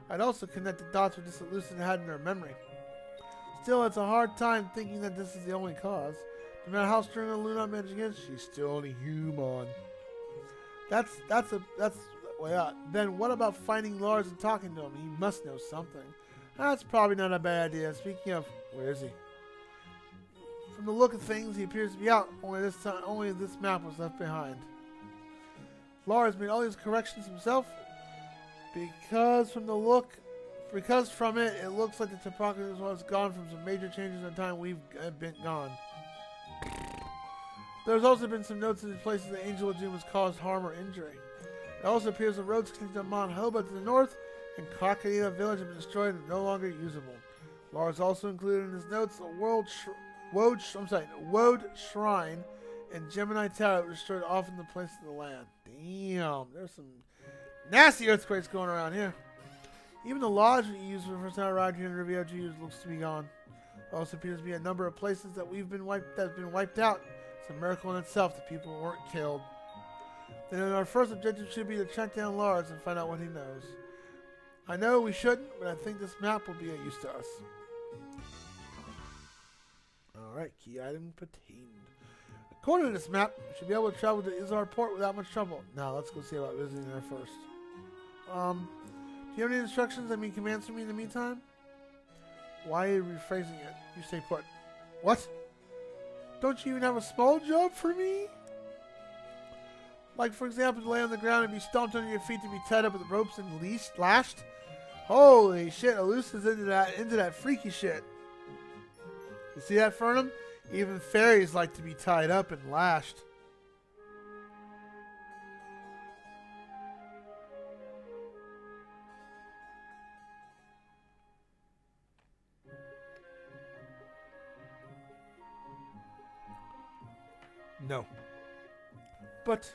Speaker 1: I'd also connect the dots with this illusion had in her memory. Still, it's a hard time thinking that this is the only cause. No matter how strong a Luna magic is, she's still only human. Well, yeah. Then what about finding Lars and talking to him? He must know something. That's probably not a bad idea. Speaking of, where is he? From the look of things, he appears to be out. Only this map was left behind. Lars made all these corrections himself because from it, it looks like the topography was gone from some major changes in the time we've been gone. There's also been some notes in the places the Angel of Doom has caused harm or injury. It also appears the roads connecting to Mount Hoba to the north and Krakania village have been destroyed and no longer usable. Lars also included in his notes a Woad Shrine and Gemini Tower that were destroyed off in the place of the land. Damn, there's some nasty earthquakes going around here. Even the lodge we used for the first time around here in Riviera looks to be gone. There also appears to be a number of places that have been wiped out. It's a miracle in itself that people weren't killed. Then our first objective should be to track down Lars and find out what he knows. I know we shouldn't, but I think this map will be of use to us. Alright, key item obtained. According to this map, we should be able to travel to Izar Port without much trouble. Now, let's go see about visiting there first. Do you have any instructions, commands for me in the meantime? Why are you rephrasing it? You stay put. What? Don't you even have a small job for me? Like, for example, to lay on the ground and be stomped under your feet to be tied up with ropes and lashed? Holy shit, Eluse is into that freaky shit. You see that, Fernum? Even fairies like to be tied up and lashed. No. But...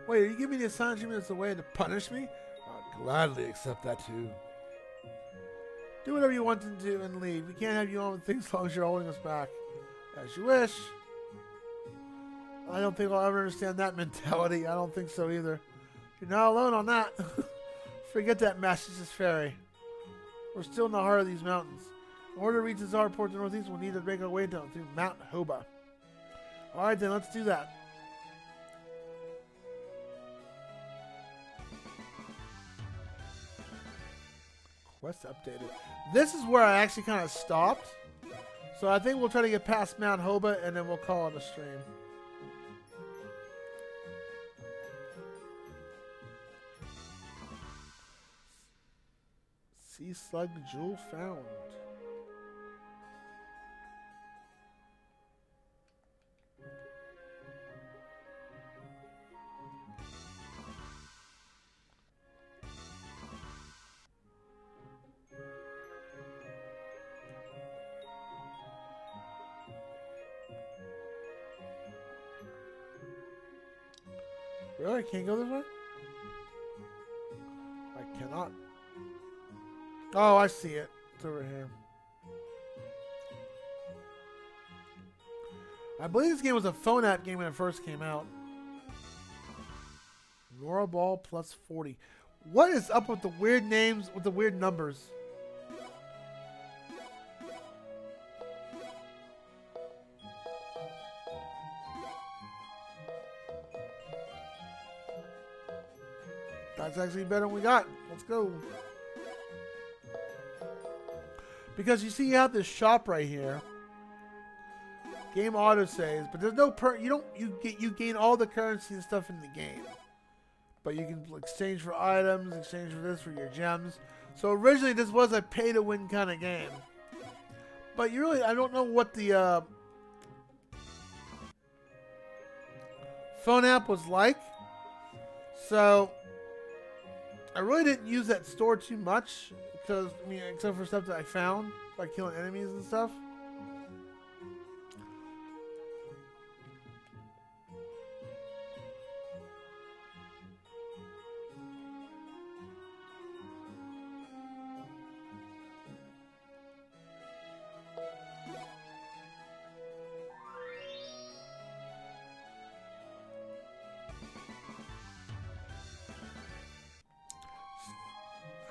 Speaker 1: wait, are you giving me the assignment as a way to punish me? I'll gladly accept that too. Do whatever you want to do and leave. We can't have you on with things as long as you're holding us back. As you wish. I don't think I'll ever understand that mentality. I don't think so either. You're not alone on that. Forget that Massachusetts ferry. We're still in the heart of these mountains. In order to reach the Tsar Port to the northeast, we'll need to make our way down through Mount Hoba. Alright then, let's do that. Quest updated. This is where I actually kind of stopped. So I think we'll try to get past Mount Hoba and then we'll call it a stream. Sea Slug Jewel found. Really? I can't go this way? I cannot. Oh, I see it. It's over here. I believe this game was a phone app game when it first came out. Nora Ball plus 40. What is up with the weird names, with the weird numbers? That's actually better than we got. Let's go. Because you see, you have this shop right here. Game auto saves, but there's no you gain all the currency and stuff in the game. But you can exchange for items, exchange for this for your gems. So originally this was a pay to win kind of game. But you really, I don't know what the phone app was like. So I really didn't use that store too much because, I mean, except for stuff that I found by killing enemies and stuff.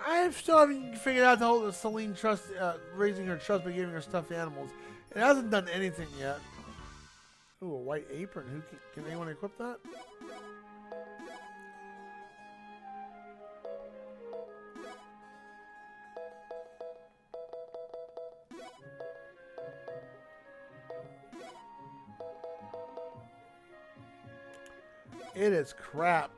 Speaker 1: I still haven't figured out the whole Celine trust, raising her trust by giving her stuffed animals. It hasn't done anything yet. Ooh, a white apron. Can anyone equip that? It is crap.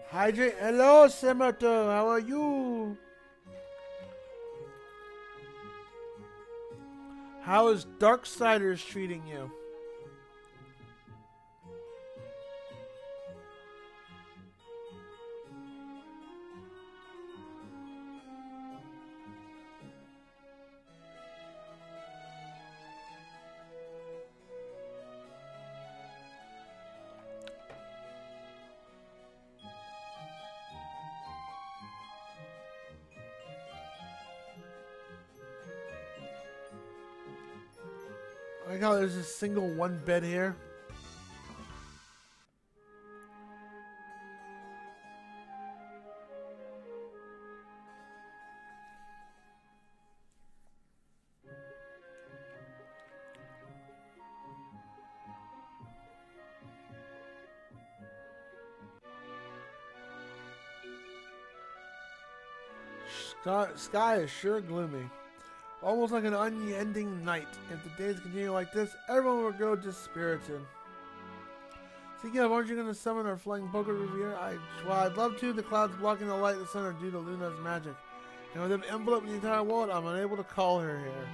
Speaker 1: Hydrate. Hello, Senator. How are you? How is Darksiders treating you? I like how there's a single one bed here. Sky is sure gloomy. Almost like an unending night. If the days continue like this, everyone will grow dispirited. Speaking of, aren't you going to summon our flying poker Riviera? Well, I'd love to. The clouds blocking the light of the sun are due to Luna's magic. And with them enveloping the entire world, I'm unable to call her here.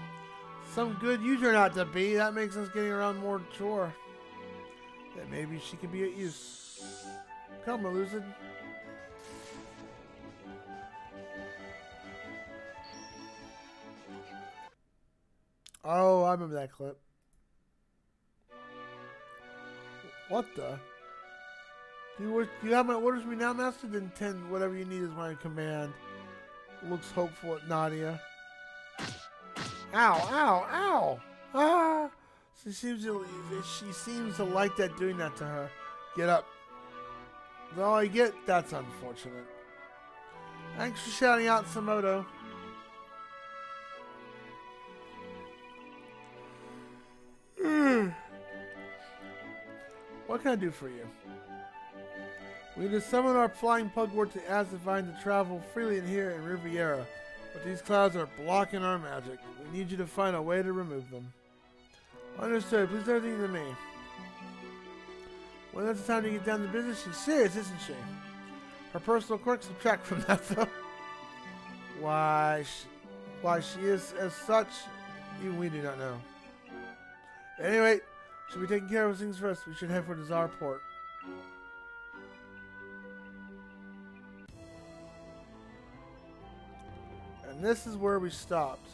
Speaker 1: Some good you turn out to be. That makes us getting around more chore. That maybe she could be at use. Come, Elucid. Oh, I remember that clip. What the? Do you have my orders for me now, Master? Then 10, whatever you need is my command. Looks hopeful at Nadia. Ow, ow, ow! Ah! She seems to like that, doing that to her. Get up. Is that all I get? That's unfortunate. Thanks for shouting out, Samoto. What can I do for you? We need to summon our flying pugwort to Asdivine to travel freely in here in Riviera, but these clouds are blocking our magic. We need you to find a way to remove them. Understood. Please do everything to me. When that's the time to get down to business, she's serious, isn't she? Her personal quirks subtract from that, though. Why she is as such, even we do not know. Anyway, should we taking care of things first? We should head for the Zarport. And this is where we stopped.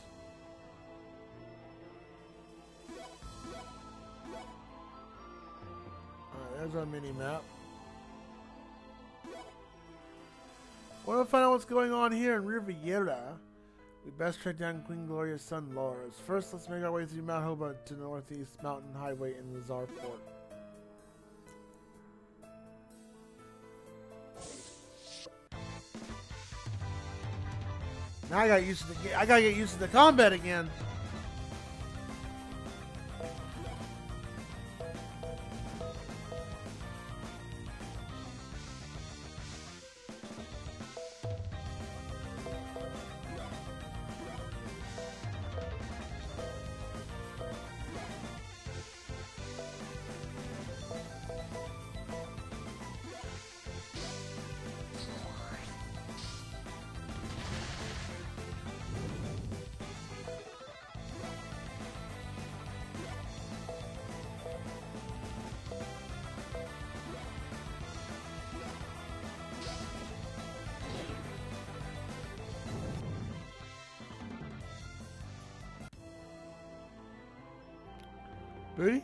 Speaker 1: Alright, there's our mini-map. Want to find out what's going on here in Riviera? We best track down Queen Gloria's son, Laura's. First, let's make our way through Mount Hoba to the Northeast Mountain Highway in the Zarport. Now I gotta get used to the combat again. Booty?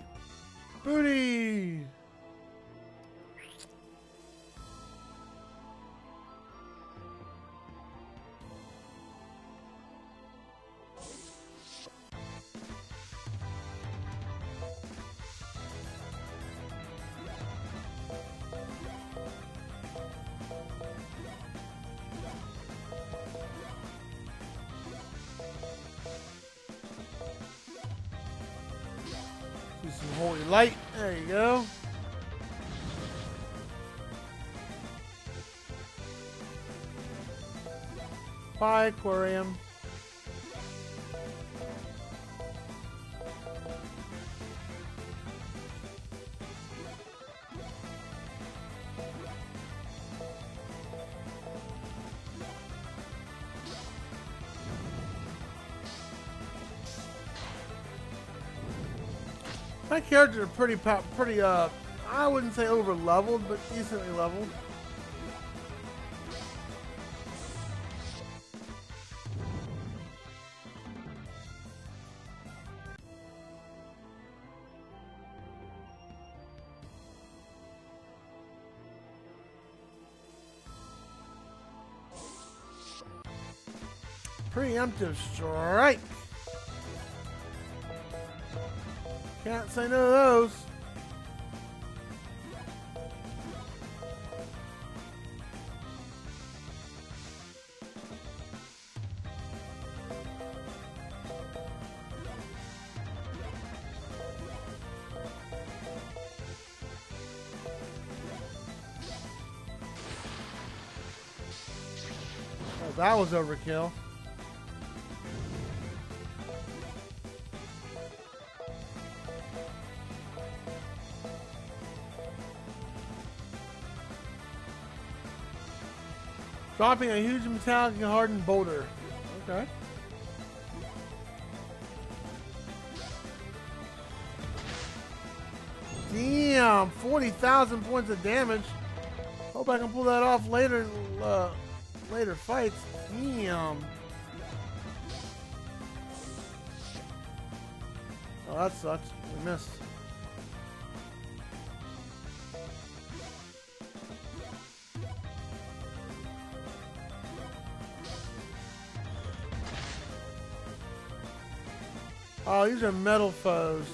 Speaker 1: Booty! Do some holy light. There you go. Bye, aquarium. My characters are pretty, I wouldn't say over leveled, but decently leveled. Preemptive strike. Can't say no to those. Oh, that was overkill. Dropping a huge metallic hardened boulder. Okay. Damn, 40,000 points of damage. Hope I can pull that off later, later fights. Damn. Oh, that sucks. We missed. Oh, these are metal foes.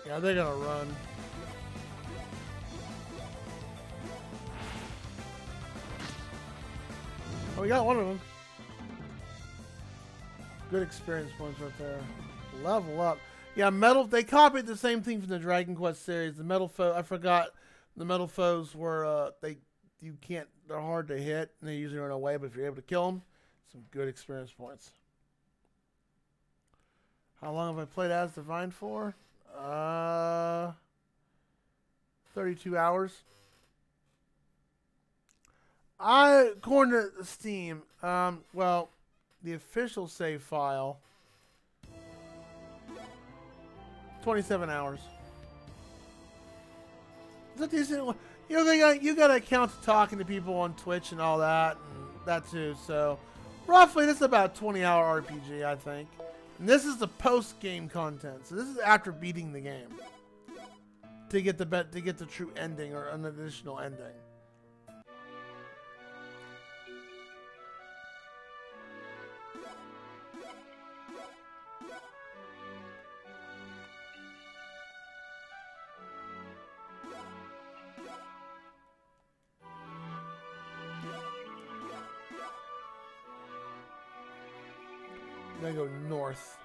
Speaker 1: Yeah, they're gonna run. Oh, we got one of them. Good experience points right there. Level up. Yeah, metal. They copied the same thing from the Dragon Quest series. The metal foe. I forgot. The metal foes were they're hard to hit and they usually run away, but if you're able to kill them, some good experience points. How long have I played Asdivine for? 32 hours. According to Steam, well, the official save file, 27 hours. Is that decent? You know, you got to account to talking to people on Twitch and all that, and that too. So, roughly, this is about a 20-hour RPG, I think. And this is the post-game content. So this is after beating the game to get the true ending or an additional ending. I'm gonna go north.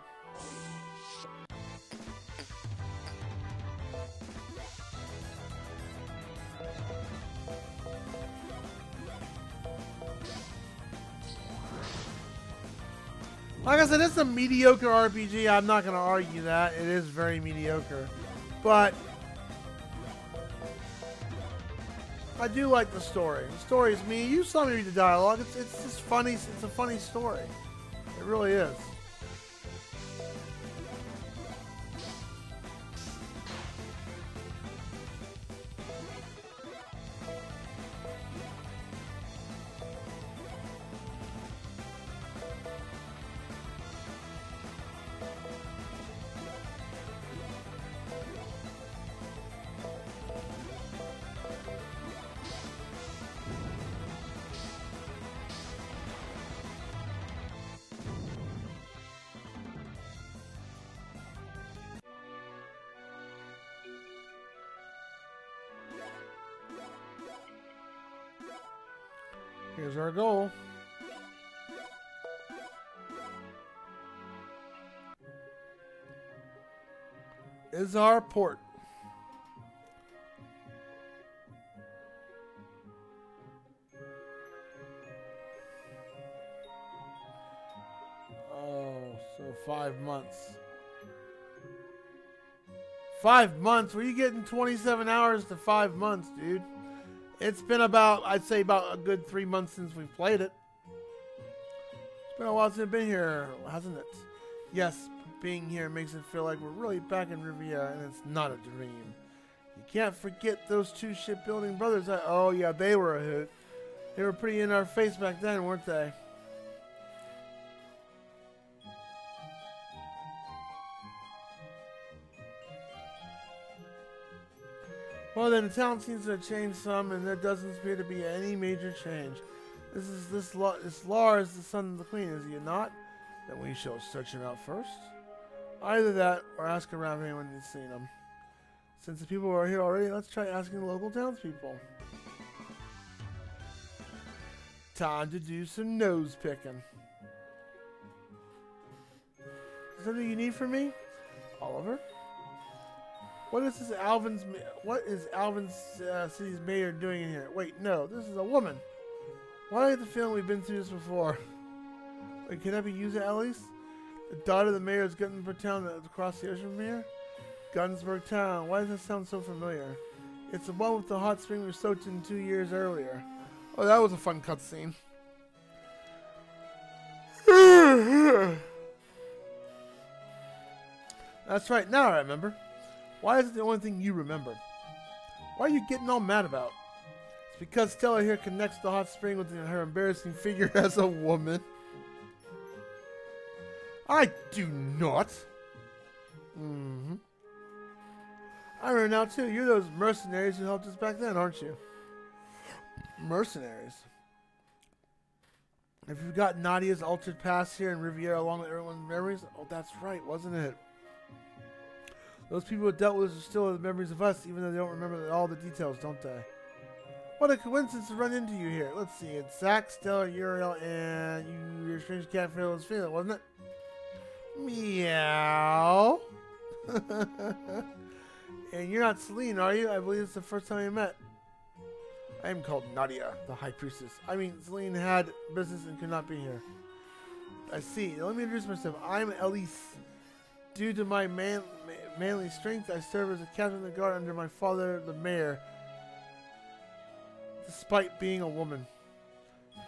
Speaker 1: Like I said, it's a mediocre RPG. I'm not gonna argue that. It is very mediocre. But I do like the story. The story is me. You saw me read the dialogue. It's just funny. It's a funny story. It really is. Here's our goal. Is our port. Oh, so 5 months. 5 months? Were you getting 27 hours to 5 months, dude? It's been about, I'd say about a good 3 months since we've played it. It's been a while since I've been here, hasn't it? Yes, being here makes it feel like we're really back in Riviera, and it's not a dream. You can't forget those 2 shipbuilding brothers. Oh yeah, they were a hoot. They were pretty in our face back then, weren't they? Well then, the town seems to have changed some, and there doesn't appear to be any major change. This Lars is the son of the queen, is he not? Then we shall search him out first. Either that, or ask around anyone who's seen him. Since the people are here already, let's try asking the local townspeople. Time to do some nose picking. Is there something you need from me, Oliver? What is Alvin's city's mayor doing in here? Wait, no, this is a woman. Why do I get the feeling we've been through this before? Wait, can that be Yuza at least? The daughter of the mayor of Gunsburg Town across the ocean from here? Gunsburg Town. Why does that sound so familiar? It's the one with the hot spring we soaked in 2 years earlier. Oh, that was a fun cutscene. That's right, now I remember. Why is it the only thing you remember? Why are you getting all mad about? It's because Stella here connects the hot spring with her embarrassing figure as a woman. I do not. Mm-hmm. I remember now too. You're those mercenaries who helped us back then, aren't you? Mercenaries. Have you got Nadia's altered past here in Riviera along with everyone's memories? Oh, that's right, wasn't it? Those people who dealt with us still have the memories of us, even though they don't remember all the details, don't they? What a coincidence to run into you here. Let's see, it's Zach, Stella, Uriel, and your strange cat was feeling, wasn't it? Meow. And you're not Celine, are you? I believe it's the first time we met. I am called Nadia, the High Priestess. I mean, Celine had business and could not be here. I see. Let me introduce myself. I'm Elise. Due to my manly strength, I serve as a captain of the guard under my father, the mayor, despite being a woman.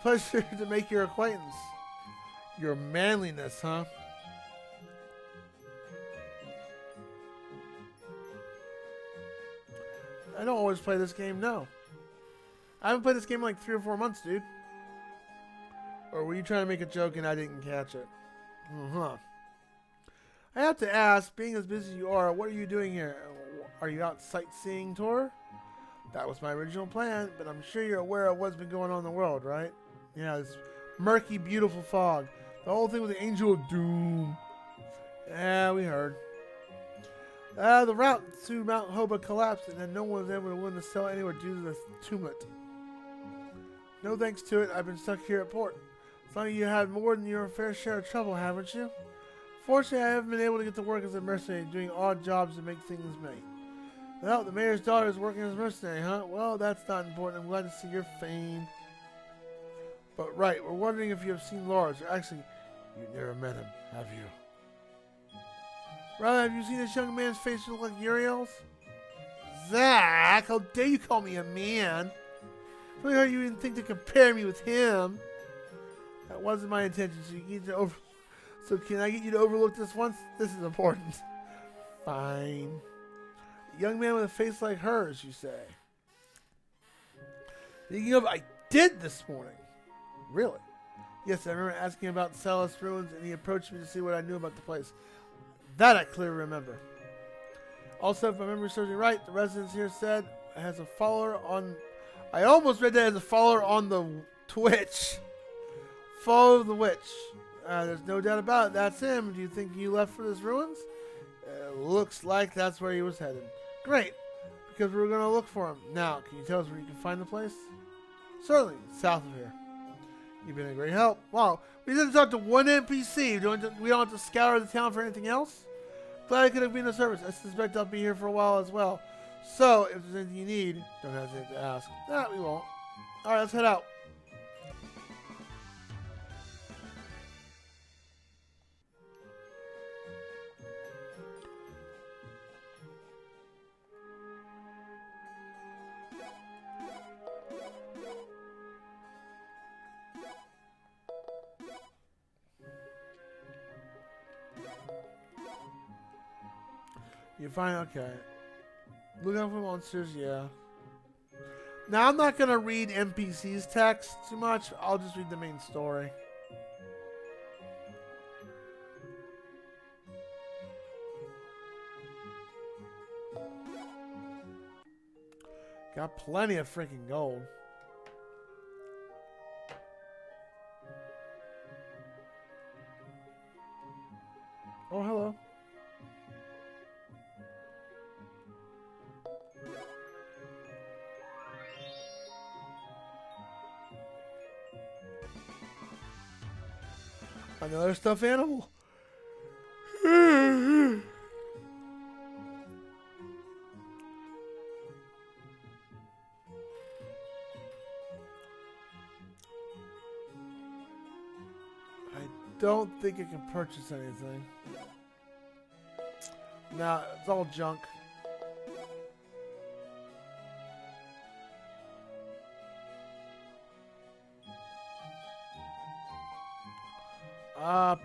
Speaker 1: Pleasure to make your acquaintance. Your manliness, huh? I don't always play this game, no. I haven't played this game in like 3 or 4 months, dude. Or were you trying to make a joke and I didn't catch it? Uh-huh. I have to ask, being as busy as you are, what are you doing here? Are you out sightseeing tour? That was my original plan, but I'm sure you're aware of what's been going on in the world, right? Yeah, this murky, beautiful fog. The whole thing with the Angel of Doom. Yeah, we heard. The route to Mount Hoba collapsed, and then no one was able to win the sell anywhere due to the tumult. No thanks to it, I've been stuck here at port. Some of you had more than your fair share of trouble, haven't you? Fortunately, I haven't been able to get to work as a mercenary, doing odd jobs to make things meet. Well, the mayor's daughter is working as a mercenary, huh? Well, that's not important. I'm glad to see your fame. But right, we're wondering if you have seen Lars, or actually, you never met him, have you? Rather, have you seen this young man's face look like Uriel's? Zach, how dare you call me a man? I really heard you didn't think to compare me with him. That wasn't my intention, so you need to So can I get you to overlook this once? This is important. Fine. A young man with a face like hers, you say. Thinking of, I did this morning. Really? Yes, I remember asking about Salas ruins, and he approached me to see what I knew about the place. That I clearly remember. Also, if my memory serves me right, the residents here said it has a follower on... I almost read that as a follower on the Twitch. Follow the witch. There's no doubt about it. That's him. Do you think you left for his ruins? Looks like that's where he was headed. Great, because we're going to look for him. Now, can you tell us where you can find the place? Certainly, south of here. You've been a great help. Wow, we didn't talk to one NPC. We don't have to scour the town for anything else? Glad I could have been of service. I suspect I'll be here for a while as well. So, if there's anything you need, don't hesitate to ask. Nah, we won't. Alright, let's head out. You find, okay. Look out for monsters, yeah. Now, I'm not going to read NPC's text too much. I'll just read the main story. Got plenty of freaking gold. Oh, hello. Another stuffed animal. I don't think I can purchase anything. Nah, it's all junk.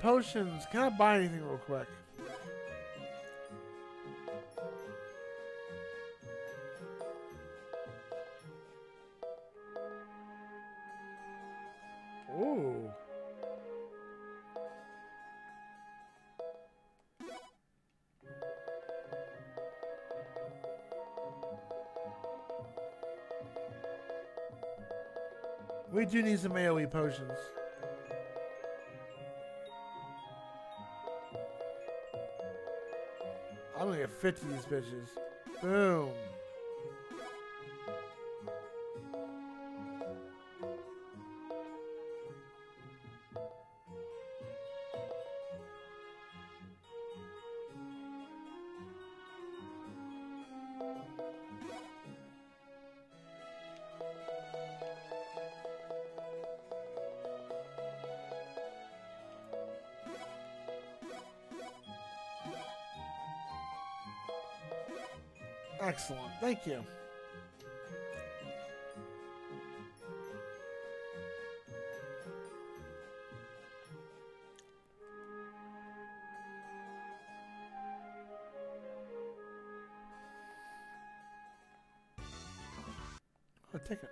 Speaker 1: Potions. Can I buy anything real quick? Ooh. We do need some AoE potions. I'm gonna get 50 of these bitches. Boom. Excellent. Thank you. I'll take it.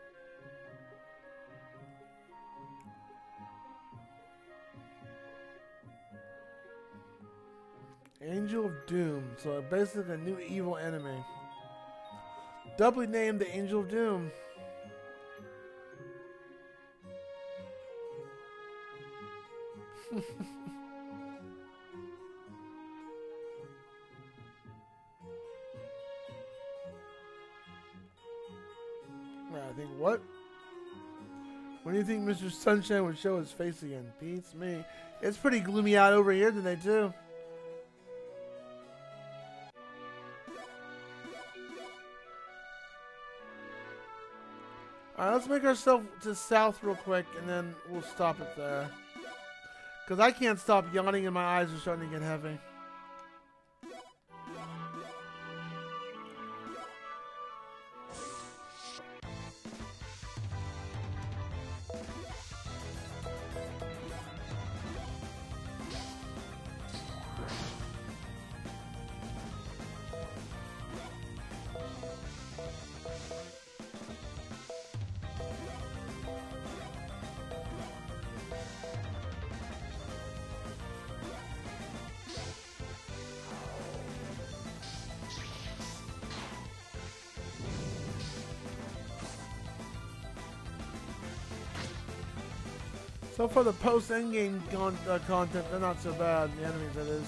Speaker 1: Angel of Doom. So basically a new evil enemy. Doubly named the Angel of Doom. I think what? When do you think Mr. Sunshine would show his face again? Beats me. It's pretty gloomy out over here today too. Alright, let's make ourselves to south real quick, and then we'll stop it there. Because I can't stop yawning and my eyes are starting to get heavy. So far, the post-endgame content, they're not so bad. The enemies, that is.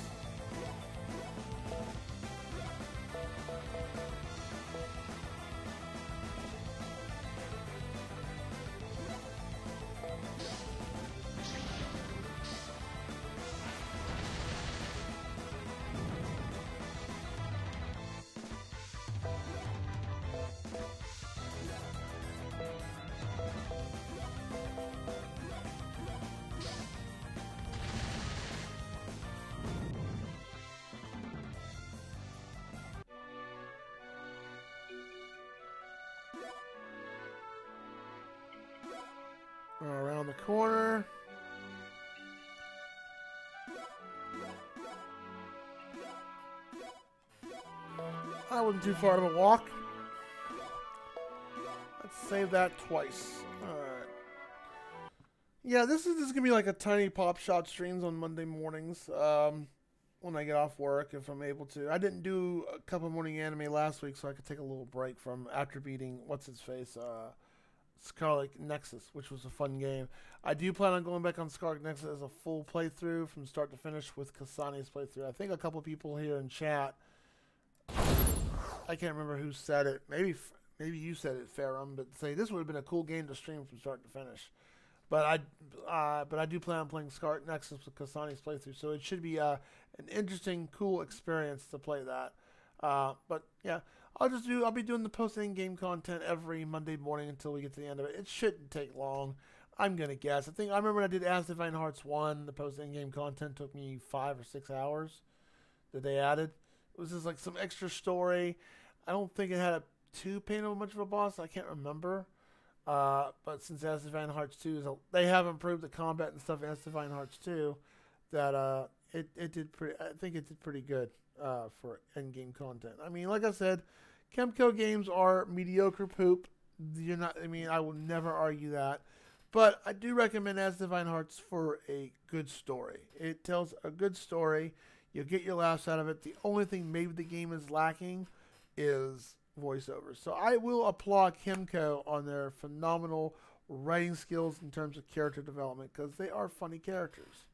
Speaker 1: Around the corner. I wasn't too far of a walk. Let's save that twice. Alright. Yeah, this is gonna be like a tiny pop shot streams on Monday mornings. When I get off work, if I'm able to. I didn't do a couple morning anime last week, so I could take a little break from after beating what's his face, Scarlet Nexus, which was a fun game. I do plan on going back on Scarlet Nexus as a full playthrough from start to finish with Kasani's playthrough. I think a couple people here in chat. I can't remember who said it. Maybe you said it, Ferrum, but say this would have been a cool game to stream from start to finish. But I do plan on playing Scarlet Nexus with Kasani's playthrough, so it should be an interesting, cool experience to play that. But yeah, I'll be doing the post-end game content every Monday morning until we get to the end of it. It shouldn't take long, I'm gonna guess. I remember when I did Asdivine Hearts 1, the post-end game content took me 5 or 6 hours that they added. It was just like some extra story. I don't think it had too painful much of a boss. I can't remember. But since Asdivine Hearts 2 they have improved the combat and stuff in Asdivine Hearts 2, that it did pretty. I think it did pretty good for end game content. I mean, like I said, Kemco games are mediocre poop. You're not. I mean, I will never argue that. But I do recommend Asdivine Hearts for a good story. It tells a good story. You'll get your laughs out of it. The only thing maybe the game is lacking is voiceovers. So I will applaud Kemco on their phenomenal writing skills in terms of character development because they are funny characters.